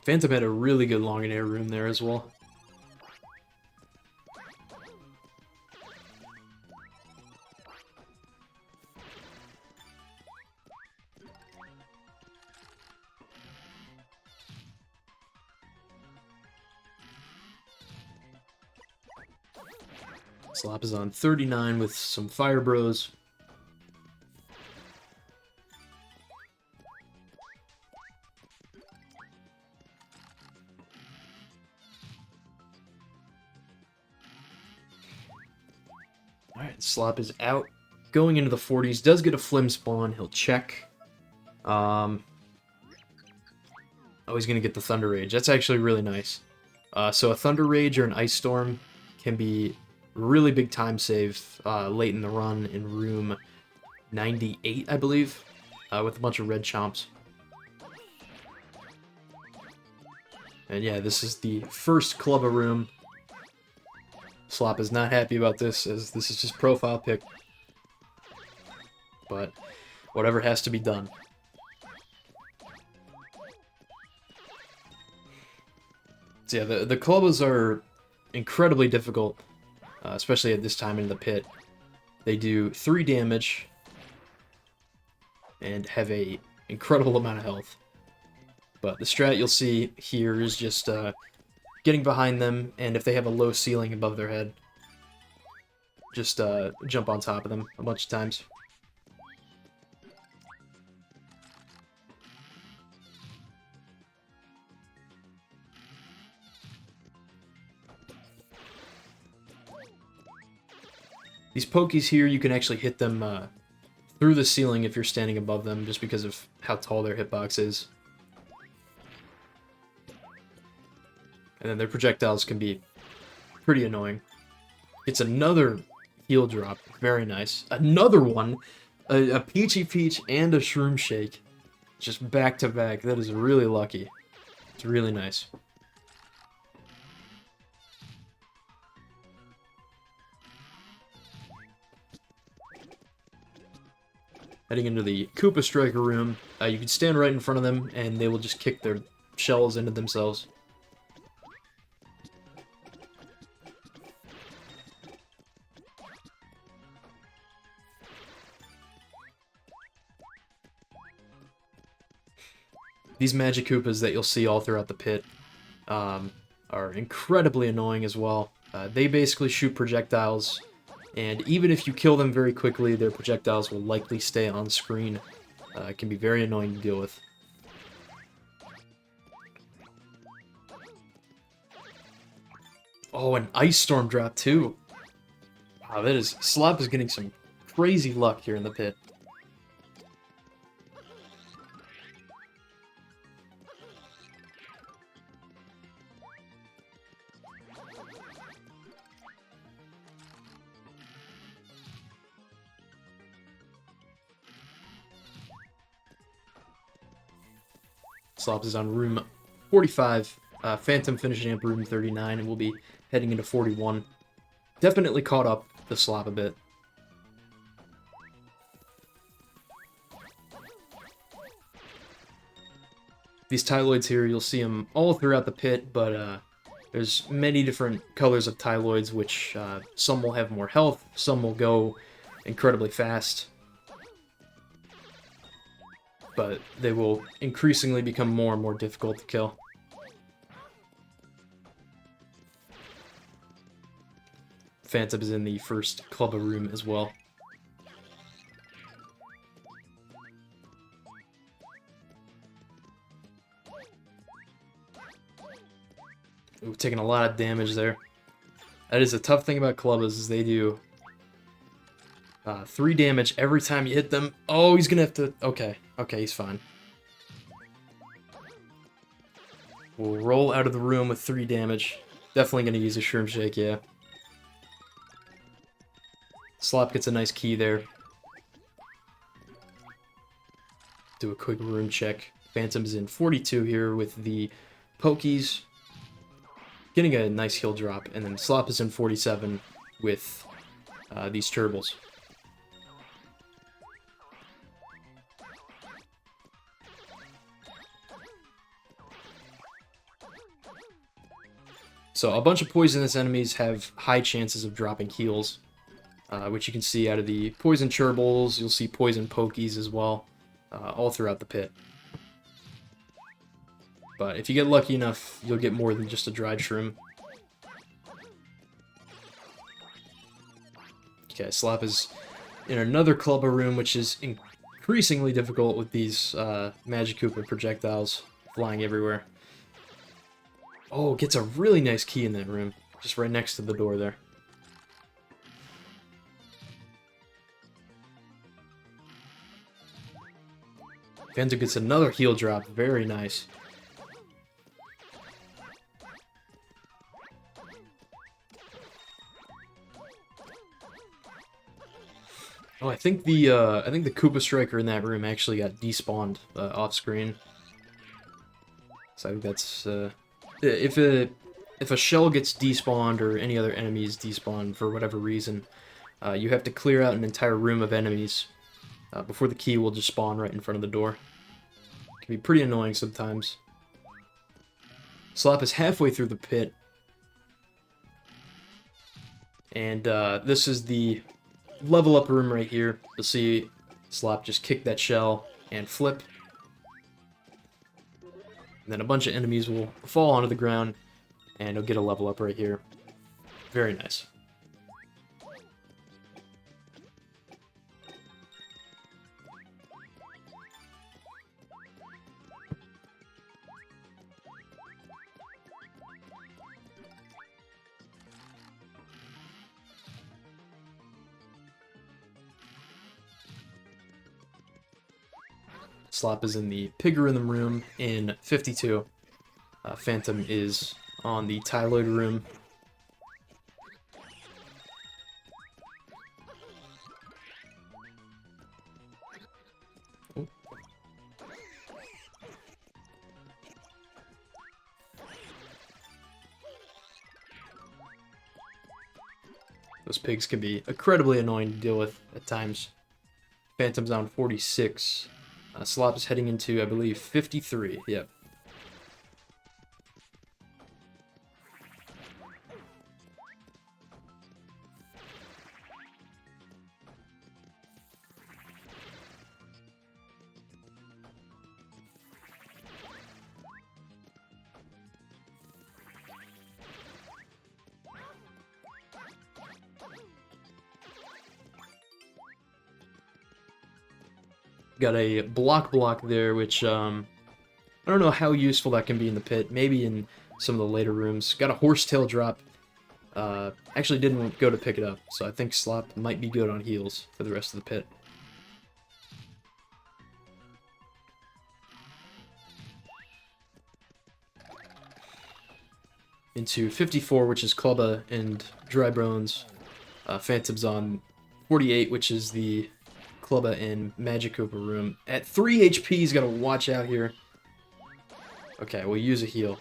Phantom had a really good Longinator room there as well. Slop is on 39 with some Fire Bros. Alright, Slop is out. Going into the 40s. Does get a Flim spawn. He'll check. Oh, he's going to get the Thunder Rage. That's actually really nice. So a Thunder Rage or an Ice Storm can be really big time save late in the run in room 98, I believe, with a bunch of red chomps. And yeah, this is the first Clubba room. Slop is not happy about this, as this is his profile pick. But whatever has to be done. So yeah, the Clubbas are incredibly difficult, especially at this time in the pit. They do 3 damage and have a incredible amount of health. But the strat you'll see here is just getting behind them, and if they have a low ceiling above their head, just jump on top of them a bunch of times. These pokies here, you can actually hit them through the ceiling if you're standing above them, just because of how tall their hitbox is. And then their projectiles can be pretty annoying. It's another heal drop. Very nice. Another one! A Peachy Peach and a Shroom Shake. Just back to back. That is really lucky. It's really nice. Heading into the Koopa Striker room, you can stand right in front of them, and they will just kick their shells into themselves. These Magic Koopas that you'll see all throughout the pit are incredibly annoying as well. They basically shoot projectiles, and even if you kill them very quickly, their projectiles will likely stay on screen. It can be very annoying to deal with. Oh, an Ice Storm drop too. Wow, that is... Slop is getting some crazy luck here in the pit. Slop is on room 45. Phantom finishing up room 39, and we'll be heading into 41. Definitely caught up to Slop a bit. These Tyloids here, you'll see them all throughout the pit, but there's many different colors of Tyloids, which some will have more health, some will go incredibly fast. But they will increasingly become more and more difficult to kill. Phantom is in the first Clubba room as well. Ooh, taking a lot of damage there. That is a tough thing about Clubbas, is they do 3 damage every time you hit them. Oh, he's gonna have to... Okay, he's fine. We'll roll out of the room with 3 damage. Definitely gonna use a Shroom Shake, yeah. Slop gets a nice key there. Do a quick rune check. Phantom's in 42 here with the Pokies. Getting a nice heal drop, and then Slop is in 47 with these Turbals. So a bunch of poisonous enemies have high chances of dropping heals, which you can see out of the poison Turbals. You'll see poison Pokies as well, all throughout the pit. But if you get lucky enough, you'll get more than just a dried shroom. Okay, Slop is in another Clubba room, which is increasingly difficult with these Magic Koopa projectiles flying everywhere. Oh, gets a really nice key in that room, just right next to the door there. Phantom gets another heal drop. Very nice. Oh, I think the Koopa Striker in that room actually got despawned off screen. So I think that's if a shell gets despawned or any other enemies despawned for whatever reason, you have to clear out an entire room of enemies before the key will just spawn right in front of the door. It can be pretty annoying sometimes. Slop is halfway through the pit, and this is the level up room right here. You'll see Slop just kick that shell and flip. And then a bunch of enemies will fall onto the ground, and he'll get a level up right here. Very nice. Slop is in the pig rhythm room in 52. Phantom is on the Tyloid room. Oh. Those pigs can be incredibly annoying to deal with at times. Phantom's on 46. Slop is heading into, I believe, 53. Yep. Got a block there, which, I don't know how useful that can be in the pit. Maybe in some of the later rooms. Got a horsetail drop. Actually didn't go to pick it up, so I think Slop might be good on heals for the rest of the pit. Into 54, which is Clubba and Dry Bones. Phantom's on 48, which is the Clubba and Magic Koopa room. At 3 HP, he's got to watch out here. Okay, we'll use a heal.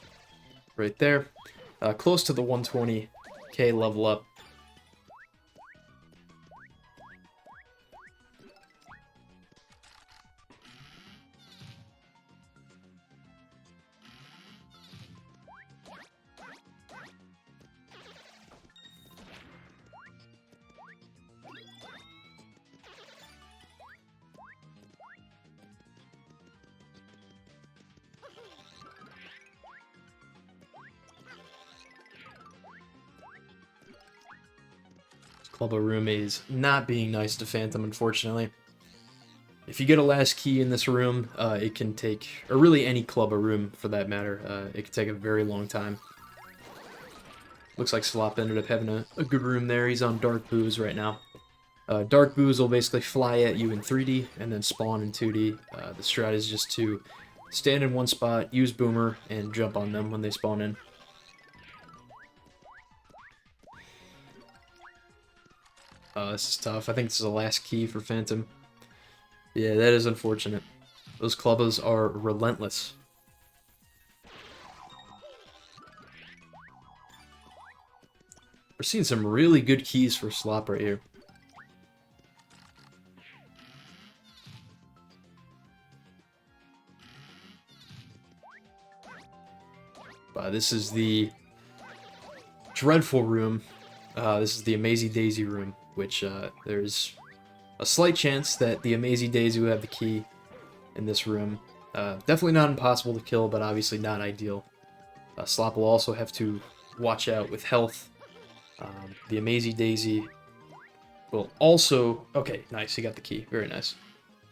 Right there. Close to the 120k level up. Clubba room is not being nice to Phantom, unfortunately. If you get a last key in this room, it can take, or really any Clubba room for that matter, it can take a very long time. Looks like Slop ended up having a good room there. He's on Dark Booze right now. Dark Booze will basically fly at you in 3D and then spawn in 2D. The strat is just to stand in one spot, use Boomer, and jump on them when they spawn in. This is tough. I think this is the last key for Phantom. Yeah, that is unfortunate. Those Clubbas are relentless. We're seeing some really good keys for Slop right here. This is the dreadful room. This is the Amazing Daisy room, which there's a slight chance that the Amazing Daisy will have the key in this room. Definitely not impossible to kill, but obviously not ideal. Slop will also have to watch out with health. The Amazing Daisy will also... Okay, nice, he got the key. Very nice.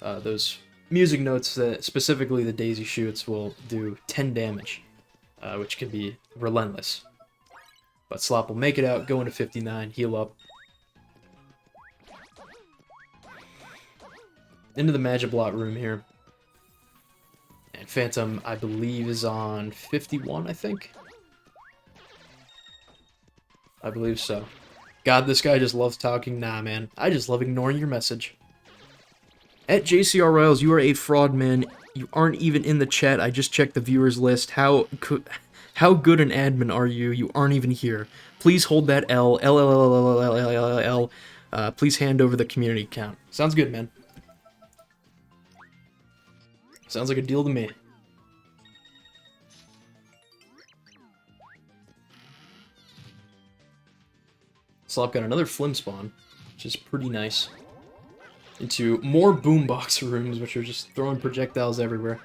Those music notes that specifically the Daisy shoots will do 10 damage, which can be relentless. But Slop will make it out, go into 59, heal up. Into the Magiblot room here. And Phantom, I believe, is on 51, I think. I believe so. God, this guy just loves talking. Nah, man. I just love ignoring your message. At JCR Royals, you are a fraud, man. You aren't even in the chat. I just checked the viewers list. How good an admin are you? You aren't even here. Please hold that L. L, L, L, L, L, L, L, L, L, L. Please hand over the community account. Sounds good, man. Sounds like a deal to me. Slop got another Flim spawn, which is pretty nice. Into more boombox rooms, which are just throwing projectiles everywhere.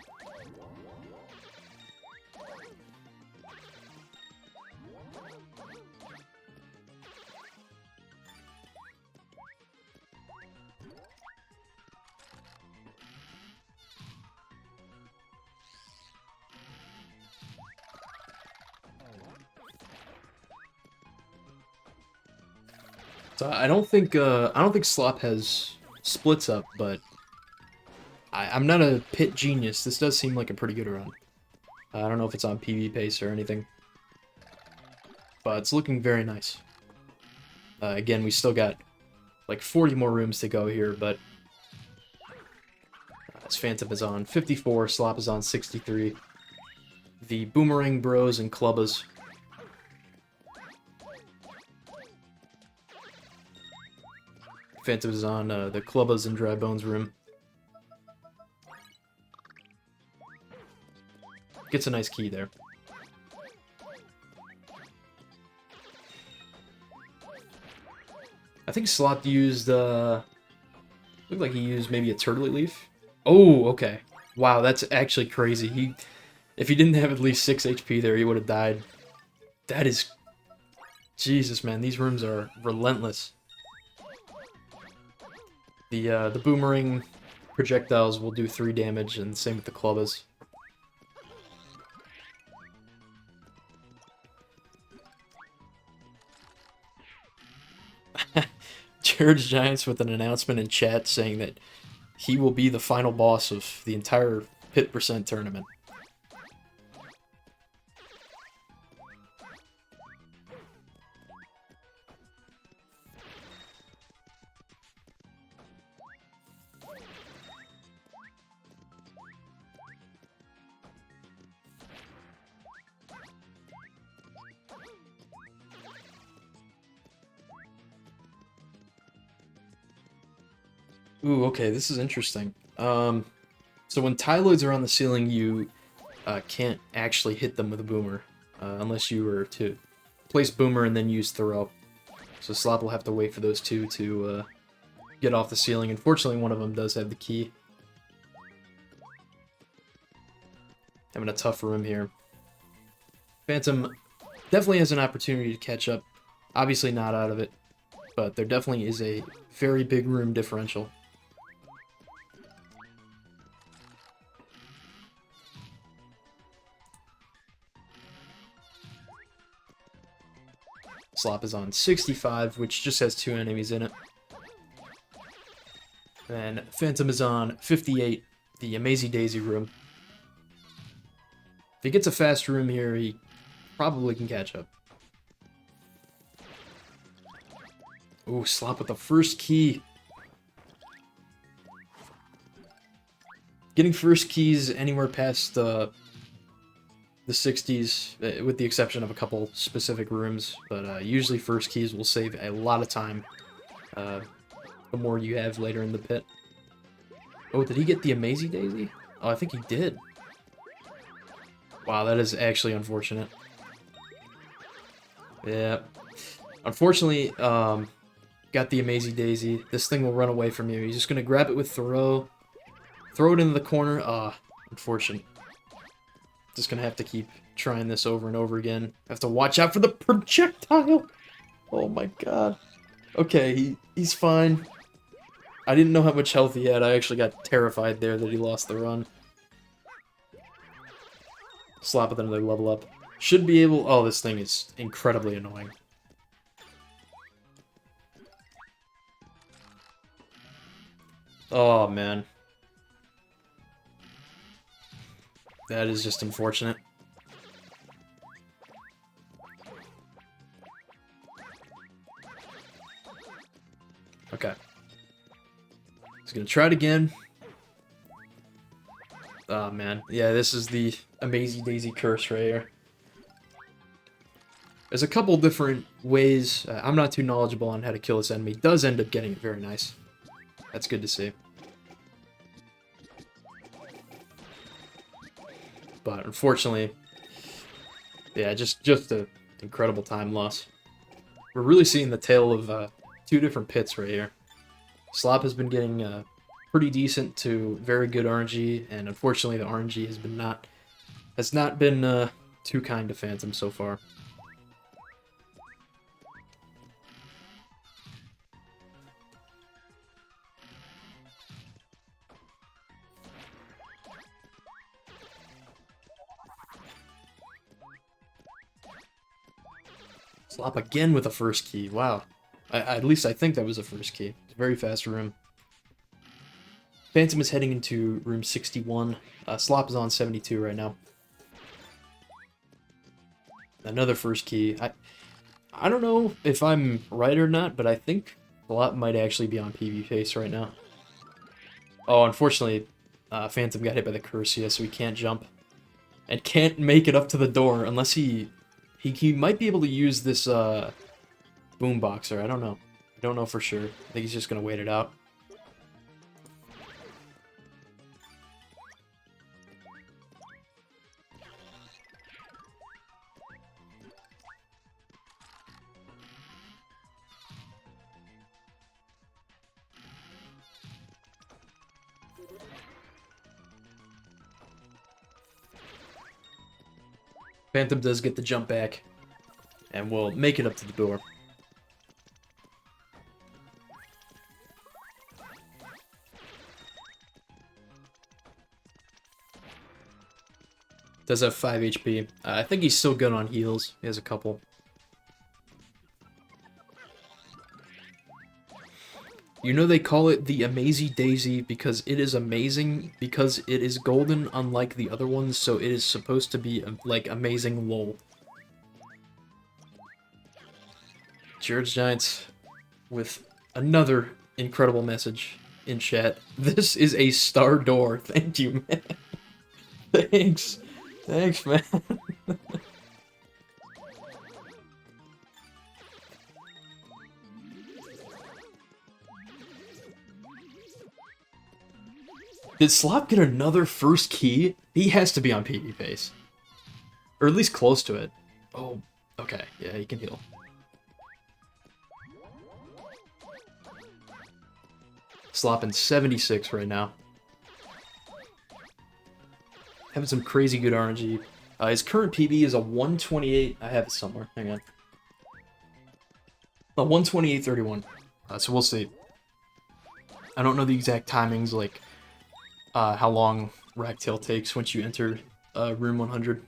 So I don't think Slop has splits up, but I'm not a pit genius. This does seem like a pretty good run. I don't know if it's on PV pace or anything, but it's looking very nice. Again, we still got like 40 more rooms to go here, but as Phantom is on 54, Slop is on 63. The Boomerang Bros and Clubbas. Phantom is on the Clubbas and Dry Bones room. Gets a nice key there. I think Slop used, looked like he used maybe a Turtley Leaf. Oh, okay. Wow, that's actually crazy. If he didn't have at least 6 HP there, he would have died. That is... Jesus, man, these rooms are relentless. The Boomerang projectiles will do 3 damage, and same with the Clubbas. Jared's Giants with an announcement in chat saying that he will be the final boss of the entire Pit Percent tournament. Ooh, okay, this is interesting. So when Tyloids are on the ceiling, you can't actually hit them with a Boomer, unless you were to place Boomer and then use Throw. So Slop will have to wait for those two to get off the ceiling. Unfortunately, one of them does have the key. Having a tough room here. Phantom definitely has an opportunity to catch up. Obviously not out of it, but there definitely is a very big room differential. Slop is on 65, which just has 2 enemies in it. And Phantom is on 58, the Amazing Daisy room. If he gets a fast room here, he probably can catch up. Ooh, Slop with the first key. Getting first keys anywhere past the 60s, with the exception of a couple specific rooms, but usually first keys will save a lot of time the more you have later in the pit. Oh, did he get the Amazing Daisy? Oh, I think he did. Wow, that is actually unfortunate. Yeah. Unfortunately, got the Amazing Daisy. This thing will run away from you. He's just going to grab it with Throw it into the corner. Ah, unfortunate. Just gonna have to keep trying this over and over again. Have to watch out for the projectile! Oh my god. Okay, he's fine. I didn't know how much health he had. I actually got terrified there that he lost the run. Slap with another level up. Should be able... Oh, this thing is incredibly annoying. Oh, man. That is just unfortunate. Okay. He's gonna try it again. Oh, man. Yeah, this is the Amazing Daisy curse right here. There's a couple different ways. I'm not too knowledgeable on how to kill this enemy. Does end up getting it very nice. That's good to see. But unfortunately, yeah, just an incredible time loss. We're really seeing the tale of two different pits right here. Slop has been getting pretty decent to very good RNG, and unfortunately the RNG has not been too kind to Phantom so far. Slop again with a first key. Wow. At least I think that was a first key. It's a very fast room. Phantom is heading into room 61. Slop is on 72 right now. Another first key. I don't know if I'm right or not, but I think Slop might actually be on PB face right now. Oh, unfortunately, Phantom got hit by the curse, yeah, so he can't jump. And can't make it up to the door unless he might be able to use this boomboxer. I don't know. I don't know for sure. I think he's just gonna wait it out. Phantom does get the jump back, and will make it up to the door. Does have 5 HP. I think he's still good on heals. He has a couple. You know they call it the Amazing Daisy because it is amazing, because it is golden unlike the other ones, so it is supposed to be, like, amazing lol. Jared's Giants with another incredible message in chat. This is a star door. Thank you, man. Thanks. Thanks, man. Did Slop get another first key? He has to be on PB pace. Or at least close to it. Oh, okay. Yeah, he can heal. Slop in 76 right now. Having some crazy good RNG. His current PB is a 128. I have it somewhere. Hang on. A 128.31. So we'll see. I don't know the exact timings, like how long Ragtail takes once you enter room 100.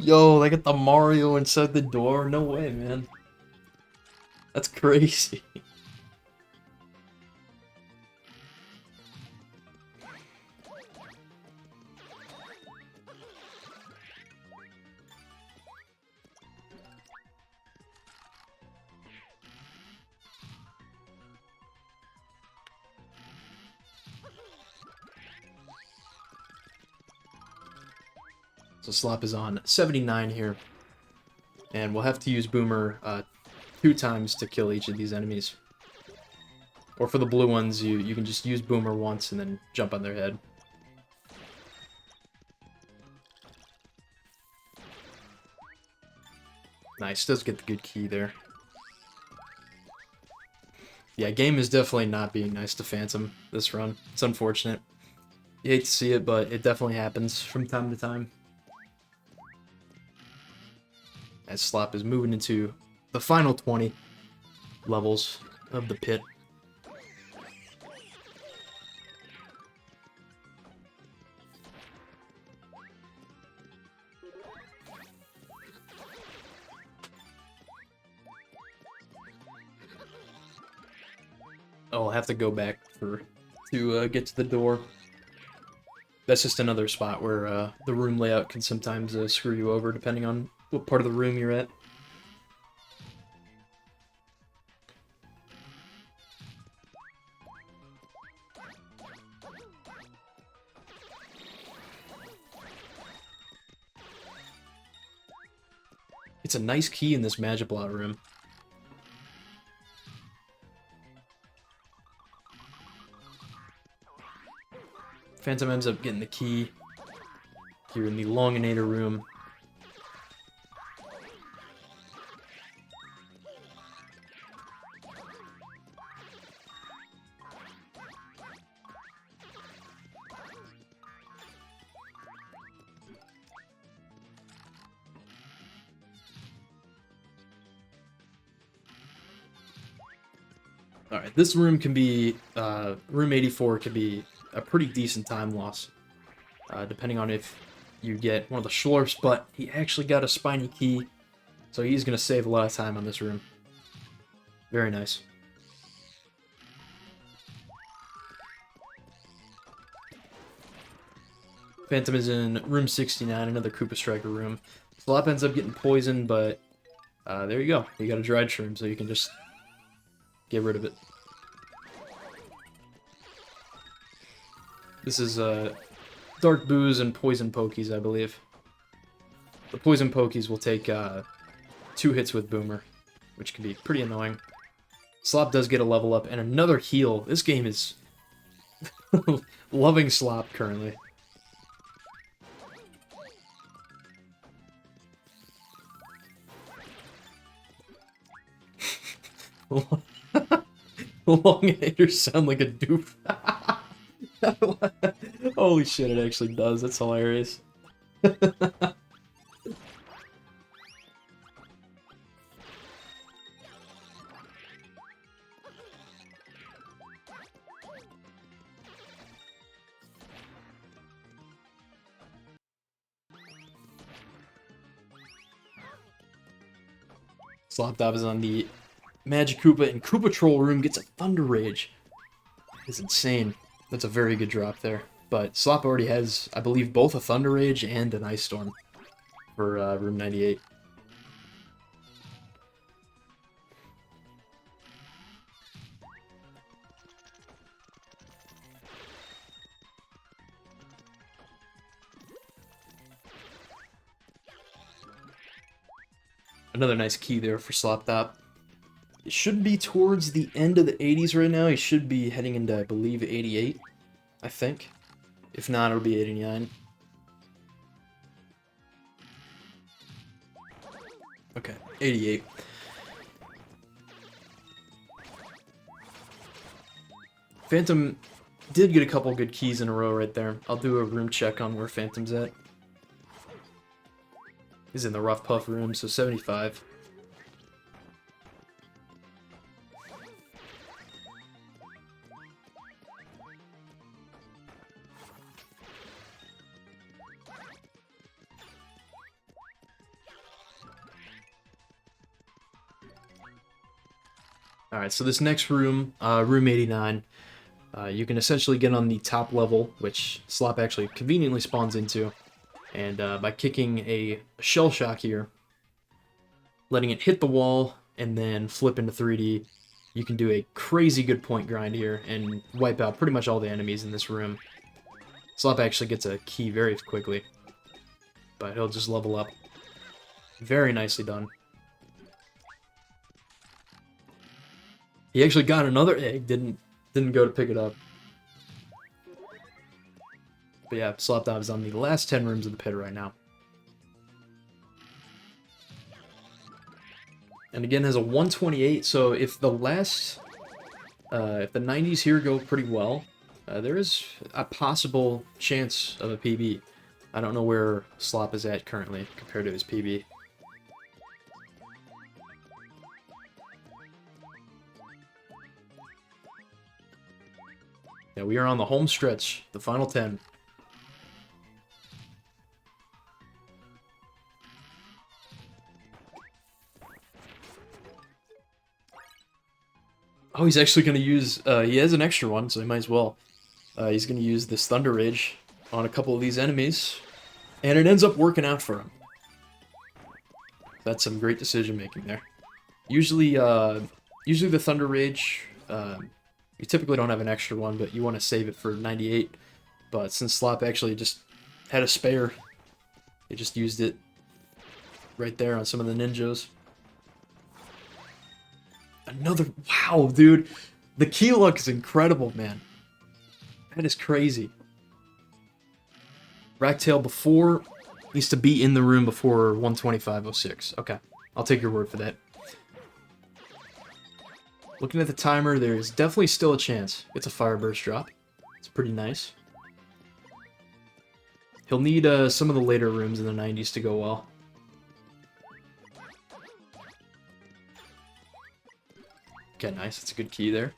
Yo, they got the Mario inside the door? No way, man. That's crazy. So Slop is on 79 here. And we'll have to use Boomer 2 times to kill each of these enemies. Or for the blue ones, you can just use Boomer once and then jump on their head. Nice, does get the good key there. Yeah, game is definitely not being nice to Phantom this run. It's unfortunate. You hate to see it, but it definitely happens from time to time. As Slop is moving into the final 20 levels of the pit. I'll have to go back to get to the door. That's just another spot where the room layout can sometimes screw you over depending on what part of the room you're at. It's a nice key in this Magiblot room. Phantom ends up getting the key here in the Longinator room. Alright, this room can be, room 84 can be a pretty decent time loss, depending on if you get one of the Schlorps, but he actually got a spiny key, so he's going to save a lot of time on this room. Very nice. Phantom is in room 69, another Koopa Striker room. Slop ends up getting poisoned, but there you go. You got a dried shroom, so you can just get rid of it. This is Dark Booze and Poison Pokies, I believe. The Poison Pokies will take 2 hits with Boomer, which can be pretty annoying. Slop does get a level up, and another heal. This game is loving Slop currently. Elongators sound like a doof. Holy shit, it actually does. That's hilarious. Slopdop is on the Magic Koopa, and Koopa Troll room gets a Thunder Rage. It's insane. That's a very good drop there. But Slop already has, I believe, both a Thunder Rage and an Ice Storm for room 98. Another nice key there for Slopdop. It should be towards the end of the 80s right now. He should be heading into, I believe, 88, I think. If not, it'll be 89. Okay, 88. Phantom did get a couple good keys in a row right there. I'll do a room check on where Phantom's at. He's in the Rough Puff room, so 75. Alright, so this next room, room 89, you can essentially get on the top level, which Slop actually conveniently spawns into, and by kicking a Shell Shock here, letting it hit the wall, and then flip into 3D, you can do a crazy good point grind here, and wipe out pretty much all the enemies in this room. Slop actually gets a key very quickly, but he'll just level up. Very nicely done. He actually got another egg, didn't go to pick it up. But yeah, Slopdop is on the last 10 rooms of the pit right now. And again, has a 128, so if the 90s here go pretty well, there is a possible chance of a PB. I don't know where Slop is at currently compared to his PB. Yeah, we are on the home stretch, the final 10. Oh, he's actually going to use, he has an extra one, so he might as well. He's going to use this Thunder Rage on a couple of these enemies, and it ends up working out for him. That's some great decision making there. Usually the Thunder Rage, you typically don't have an extra one, but you want to save it for 98. But since Slop actually just had a spare, they just used it right there on some of the ninjas. Another, wow, dude. The key luck is incredible, man. That is crazy. Ragtail before, needs to be in the room before 125.06. Okay, I'll take your word for that. Looking at the timer, there's definitely still a chance. It's a Fire Burst drop. It's pretty nice. He'll need some of the later rooms in the 90s to go well. Okay, nice. That's a good key there.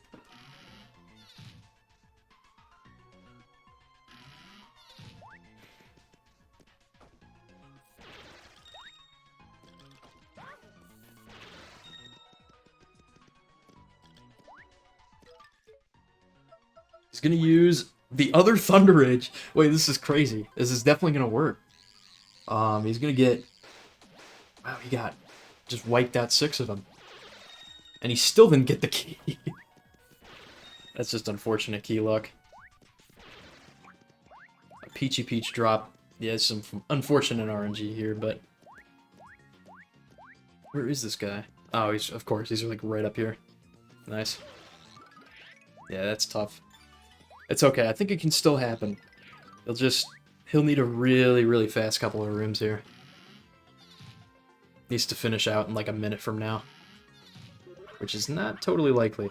He's gonna use the other Thunder Rage. Wait, this is crazy. This is definitely gonna work. He's gonna get... Wow, he got... just wiped out 6 of them. And he still didn't get the key. That's just unfortunate key luck. A Peachy Peach drop. Yeah, some unfortunate RNG here, but... Where is this guy? Oh, he's, of course, he's like right up here. Nice. Yeah, that's tough. It's okay, I think it can still happen. He'll need a really, really fast couple of rooms here. Needs to finish out in like a minute from now. Which is not totally likely.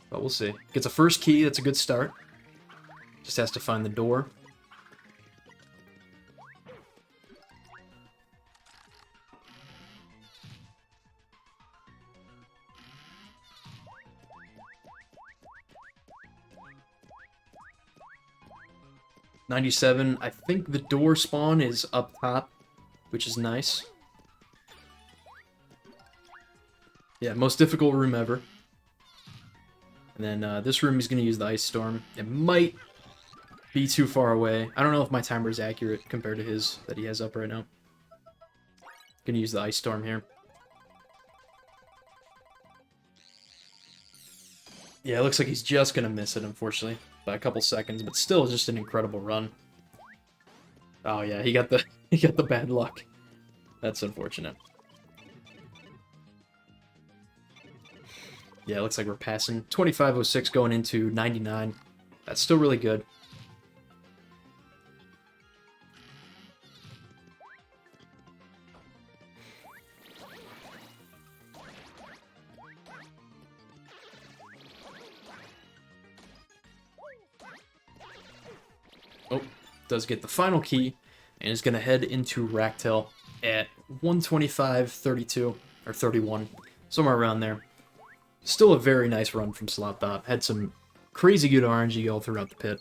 But we'll see. Gets a first key, that's a good start. Just has to find the door. $97. I think the door spawn is up top, which is nice. Yeah, most difficult room ever. And then this room is going to use the Ice Storm. It might be too far away. I don't know if my timer is accurate compared to his that he has up right now. Going to use the Ice Storm here. Yeah, it looks like he's just going to miss it, unfortunately, by a couple seconds, but still just an incredible run. Oh yeah, he got the bad luck. That's unfortunate. Yeah, it looks like we're passing 25.06 going into 99. That's still really good. Oh, does get the final key, and is going to head into Ragtail at 125.32, or 31, somewhere around there. Still a very nice run from Slopdop. Had some crazy good RNG all throughout the pit.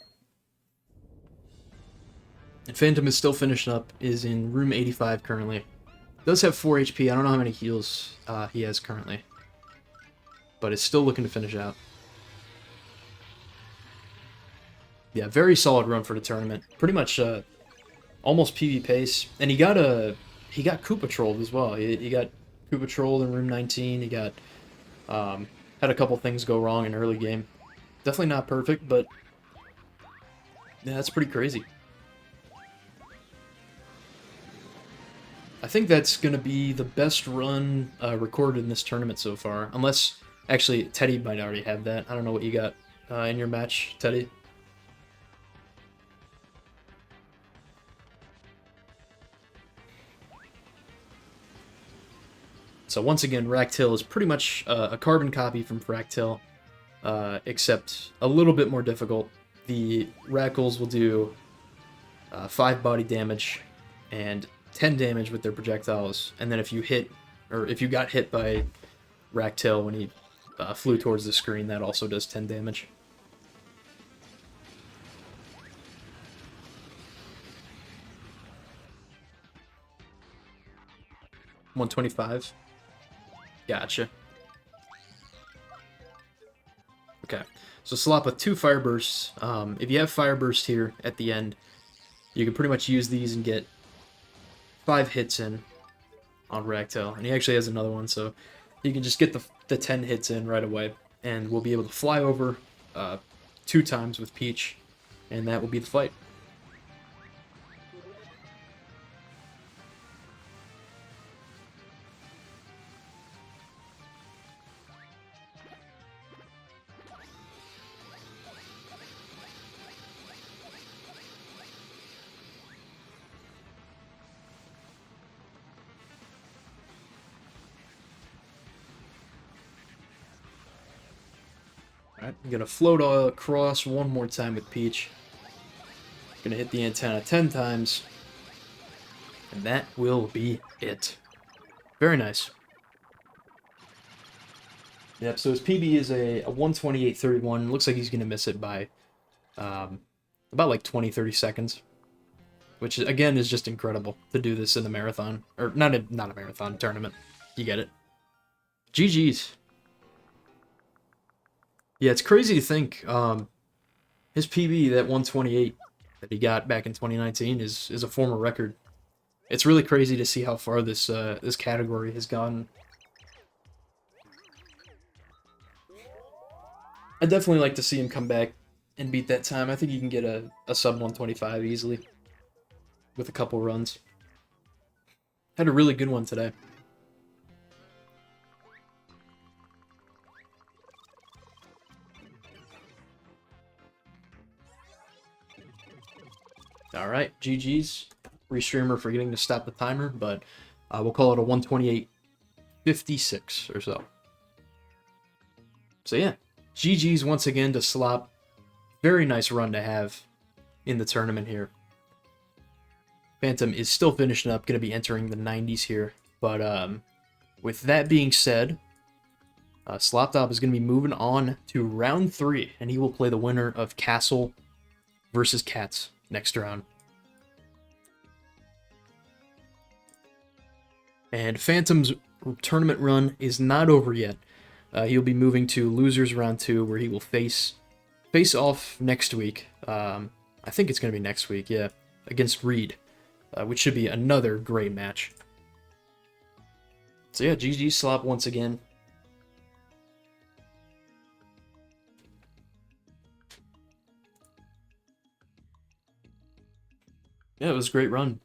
And Phantom is still finishing up, is in room 85 currently. Does have 4 HP, I don't know how many heals he has currently. But is still looking to finish out. Yeah, very solid run for the tournament. Pretty much almost PV pace. And he got Koopa trolled as well. He got Koopa trolled in room 19. He got had a couple things go wrong in early game. Definitely not perfect, but yeah, that's pretty crazy. I think that's going to be the best run recorded in this tournament so far. Unless, actually, Teddy might already have that. I don't know what you got in your match, Teddy. So once again, Ragtail is pretty much a carbon copy from Fractal, except a little bit more difficult. The Rackles will do 5 body damage and 10 damage with their projectiles, and then if you hit, or if you got hit by Ragtail when he flew towards the screen, that also does 10 damage. $125. Gotcha. Okay, so slop with 2 fire bursts. If you have fire burst here at the end, you can pretty much use these and get 5 hits in on Ragtail. And he actually has another one, so you can just get the 10 hits in right away. And we'll be able to fly over 2 times with Peach, and that will be the fight. Alright, I'm going to float across one more time with Peach. Going to hit the antenna 10 times. And that will be it. Very nice. Yep, so his PB is a 128.31. Looks like he's going to miss it by about like 20-30 seconds. Which, again, is just incredible to do this in the marathon. Or, not a marathon, tournament. You get it. GG's. Yeah, it's crazy to think his PB, that 128 that he got back in 2019, is a former record. It's really crazy to see how far this this category has gone. I'd definitely like to see him come back and beat that time. I think he can get a sub 125 easily with a couple runs. Had a really good one today. Alright, GG's. Restreamer forgetting to stop the timer, but we'll call it a 128.56 or so. So yeah, GG's once again to Slop. Very nice run to have in the tournament here. Phantom is still finishing up, going to be entering the 90s here. But with that being said, Slopdop is going to be moving on to round 3, and he will play the winner of Castle versus Cats next round. And Phantom's tournament run is not over yet. He'll be moving to Losers Round 2, where he will face off next week. I think it's going to be next week, yeah, against Reed, which should be another great match. So yeah, GG Slop once again. Yeah, it was a great run.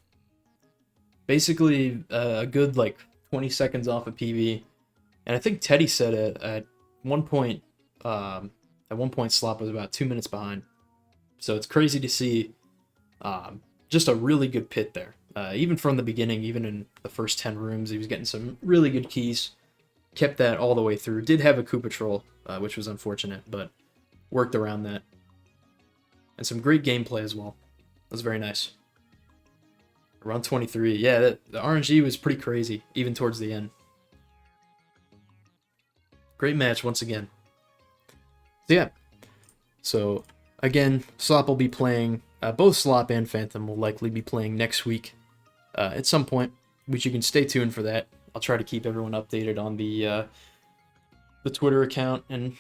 Basically, a good, like, 20 seconds off of PB. And I think Teddy said it at one point Slop was about 2 minutes behind. So it's crazy to see just a really good pit there. Even from the beginning, even in the first 10 rooms, he was getting some really good keys. Kept that all the way through. Did have a coup patrol, which was unfortunate, but worked around that. And some great gameplay as well. It was very nice. Around 23. Yeah, the RNG was pretty crazy, even towards the end. Great match once again. So yeah. So, again, Slop will be playing, both Slop and Phantom will likely be playing next week at some point, which you can stay tuned for that. I'll try to keep everyone updated on the Twitter account and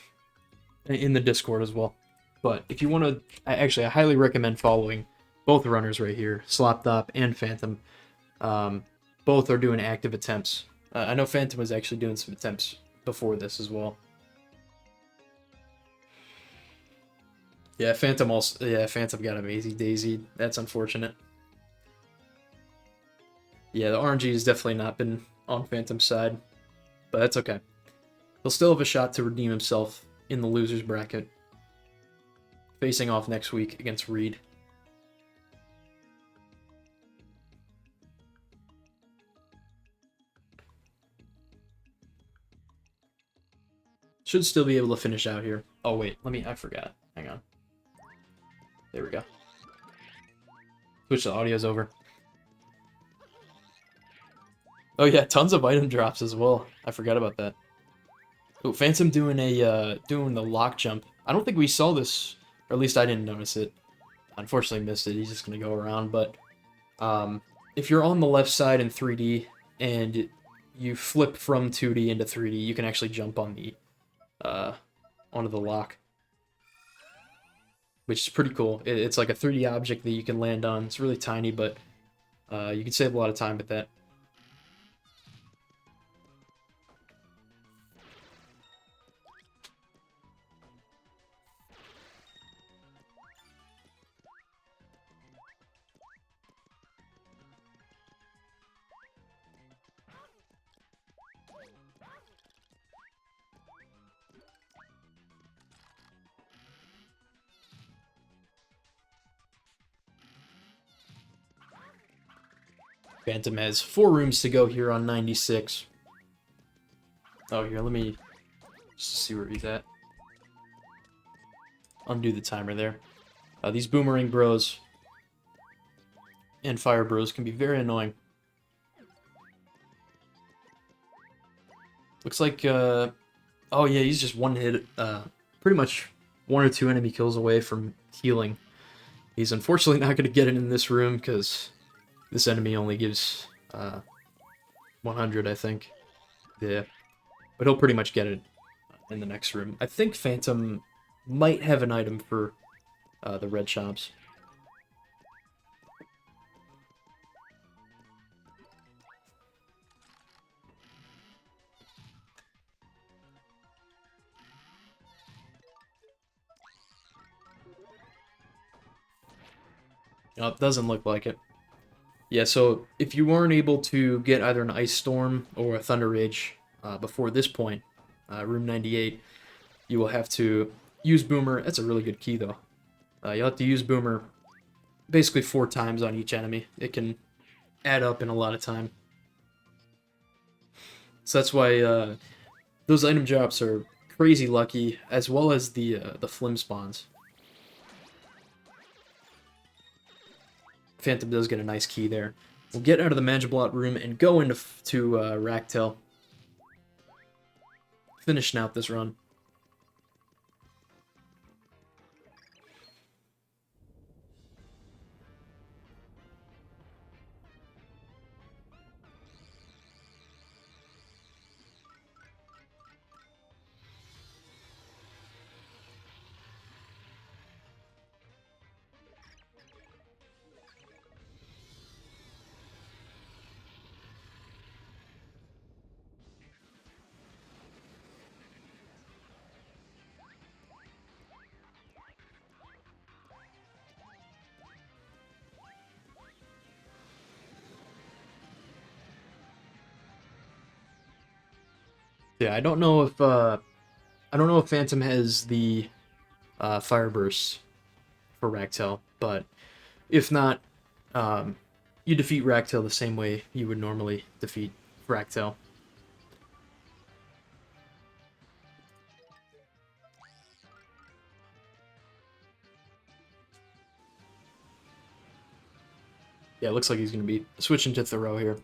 in the Discord as well. But if you want to, actually, I highly recommend following both runners right here, Slopdop and Phantom. Both are doing active attempts. I know Phantom was actually doing some attempts before this as well. Yeah, Phantom got amazing daisy. That's unfortunate. Yeah, the RNG has definitely not been on Phantom's side, but that's okay. He'll still have a shot to redeem himself in the losers bracket, facing off next week against Reed. Should still be able to finish out here. Oh wait, I forgot. Hang on. There we go. Switch the audios over. Oh yeah, tons of item drops as well. I forgot about that. Oh, Phantom doing the lock jump. I don't think we saw this, or at least I didn't notice it. Unfortunately missed it. He's just gonna go around, but if you're on the left side in 3D and you flip from 2D into 3D, you can actually jump on the onto the lock. which is pretty cool. It's like a 3D object that you can land on. It's really tiny, but you can save a lot of time with that. Phantom has 4 rooms to go here on 96. Oh, here, let me just see where he's at. Undo the timer there. These boomerang bros and fire bros can be very annoying. Looks like, oh yeah, he's just one hit, pretty much 1 or 2 enemy kills away from healing. He's unfortunately not going to get it in this room because this enemy only gives 100, I think. Yeah, but he'll pretty much get it in the next room. I think Phantom might have an item for the red shops. Oh, it doesn't look like it. Yeah, so if you weren't able to get either an Ice Storm or a Thunder Rage before this point, room 98, you will have to use Boomer. That's a really good key, though. You'll have to use Boomer basically 4 times on each enemy. It can add up in a lot of time. So that's why those item drops are crazy lucky, as well as the Flim spawns. Phantom does get a nice key there. We'll get out of the Magiblot room and go into Ractel. Finishing out this run. Yeah, I don't know if Phantom has the Fire Burst for Ractel, but if not, you defeat Ractel the same way you would normally defeat Ractel. Yeah, it looks like he's going to be switching to Thoreau here.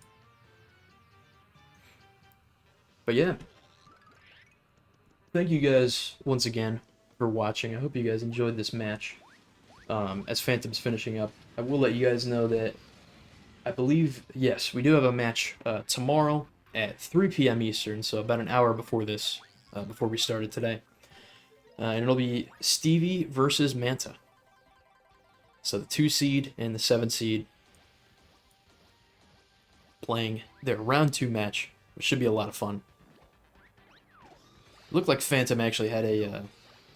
But yeah, thank you guys once again for watching. I hope you guys enjoyed this match. As Phantom's finishing up, I will let you guys know that I believe, yes, we do have a match tomorrow at 3 p.m. Eastern, so about an hour before this, before we started today. And it'll be Stevie versus Manta. So the 2 seed and the 7 seed playing their round 2 match, which should be a lot of fun. It looked like Phantom actually had a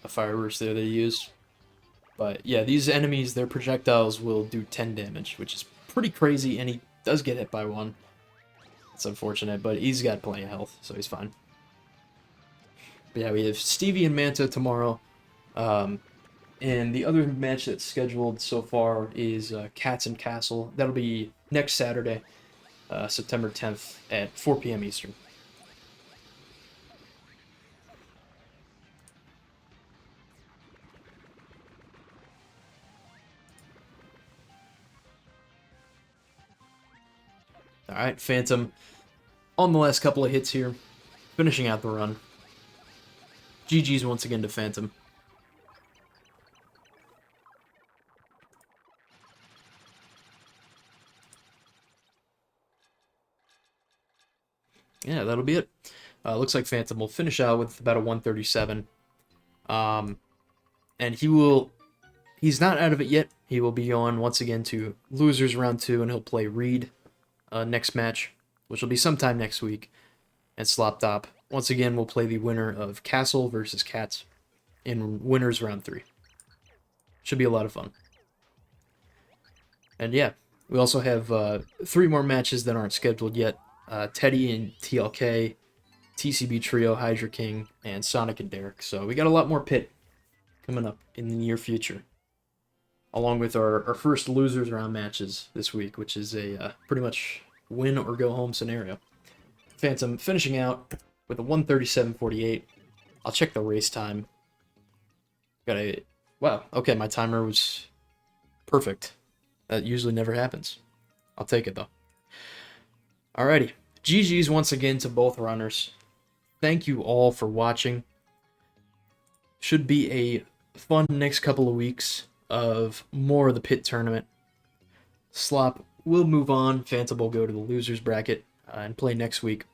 fire burst there that he used. But yeah, these enemies, their projectiles will do 10 damage, which is pretty crazy, and he does get hit by 1. It's unfortunate, but he's got plenty of health, so he's fine. But yeah, we have Stevie and Manta tomorrow. And the other match that's scheduled so far is Cats and Castle. That'll be next Saturday, September 10th at 4 p.m. Eastern. Alright, Phantom on the last couple of hits here, finishing out the run. GG's once again to Phantom. Yeah, that'll be it. Looks like Phantom will finish out with about a 137. And he he's not out of it yet. He will be on once again to losers round 2, and he'll play Reed next match, which will be sometime next week. And Slopdop, once again, will play the winner of Castle versus Cats in winners round 3. Should be a lot of fun. And yeah, we also have 3 more matches that aren't scheduled yet. Teddy and TLK, TCB Trio, Hydra King, and Sonic and Derek. So we got a lot more pit coming up in the near future, along with our first losers round matches this week, which is a pretty much win or go home scenario. Phantom finishing out with a 137.48. I'll check the race time. Wow, okay, my timer was perfect. That usually never happens. I'll take it though. Alrighty, GG's once again to both runners. Thank you all for watching. Should be a fun next couple of weeks of more of the pit tournament. Slop will move on. Phantom will go to the losers bracket and play next week.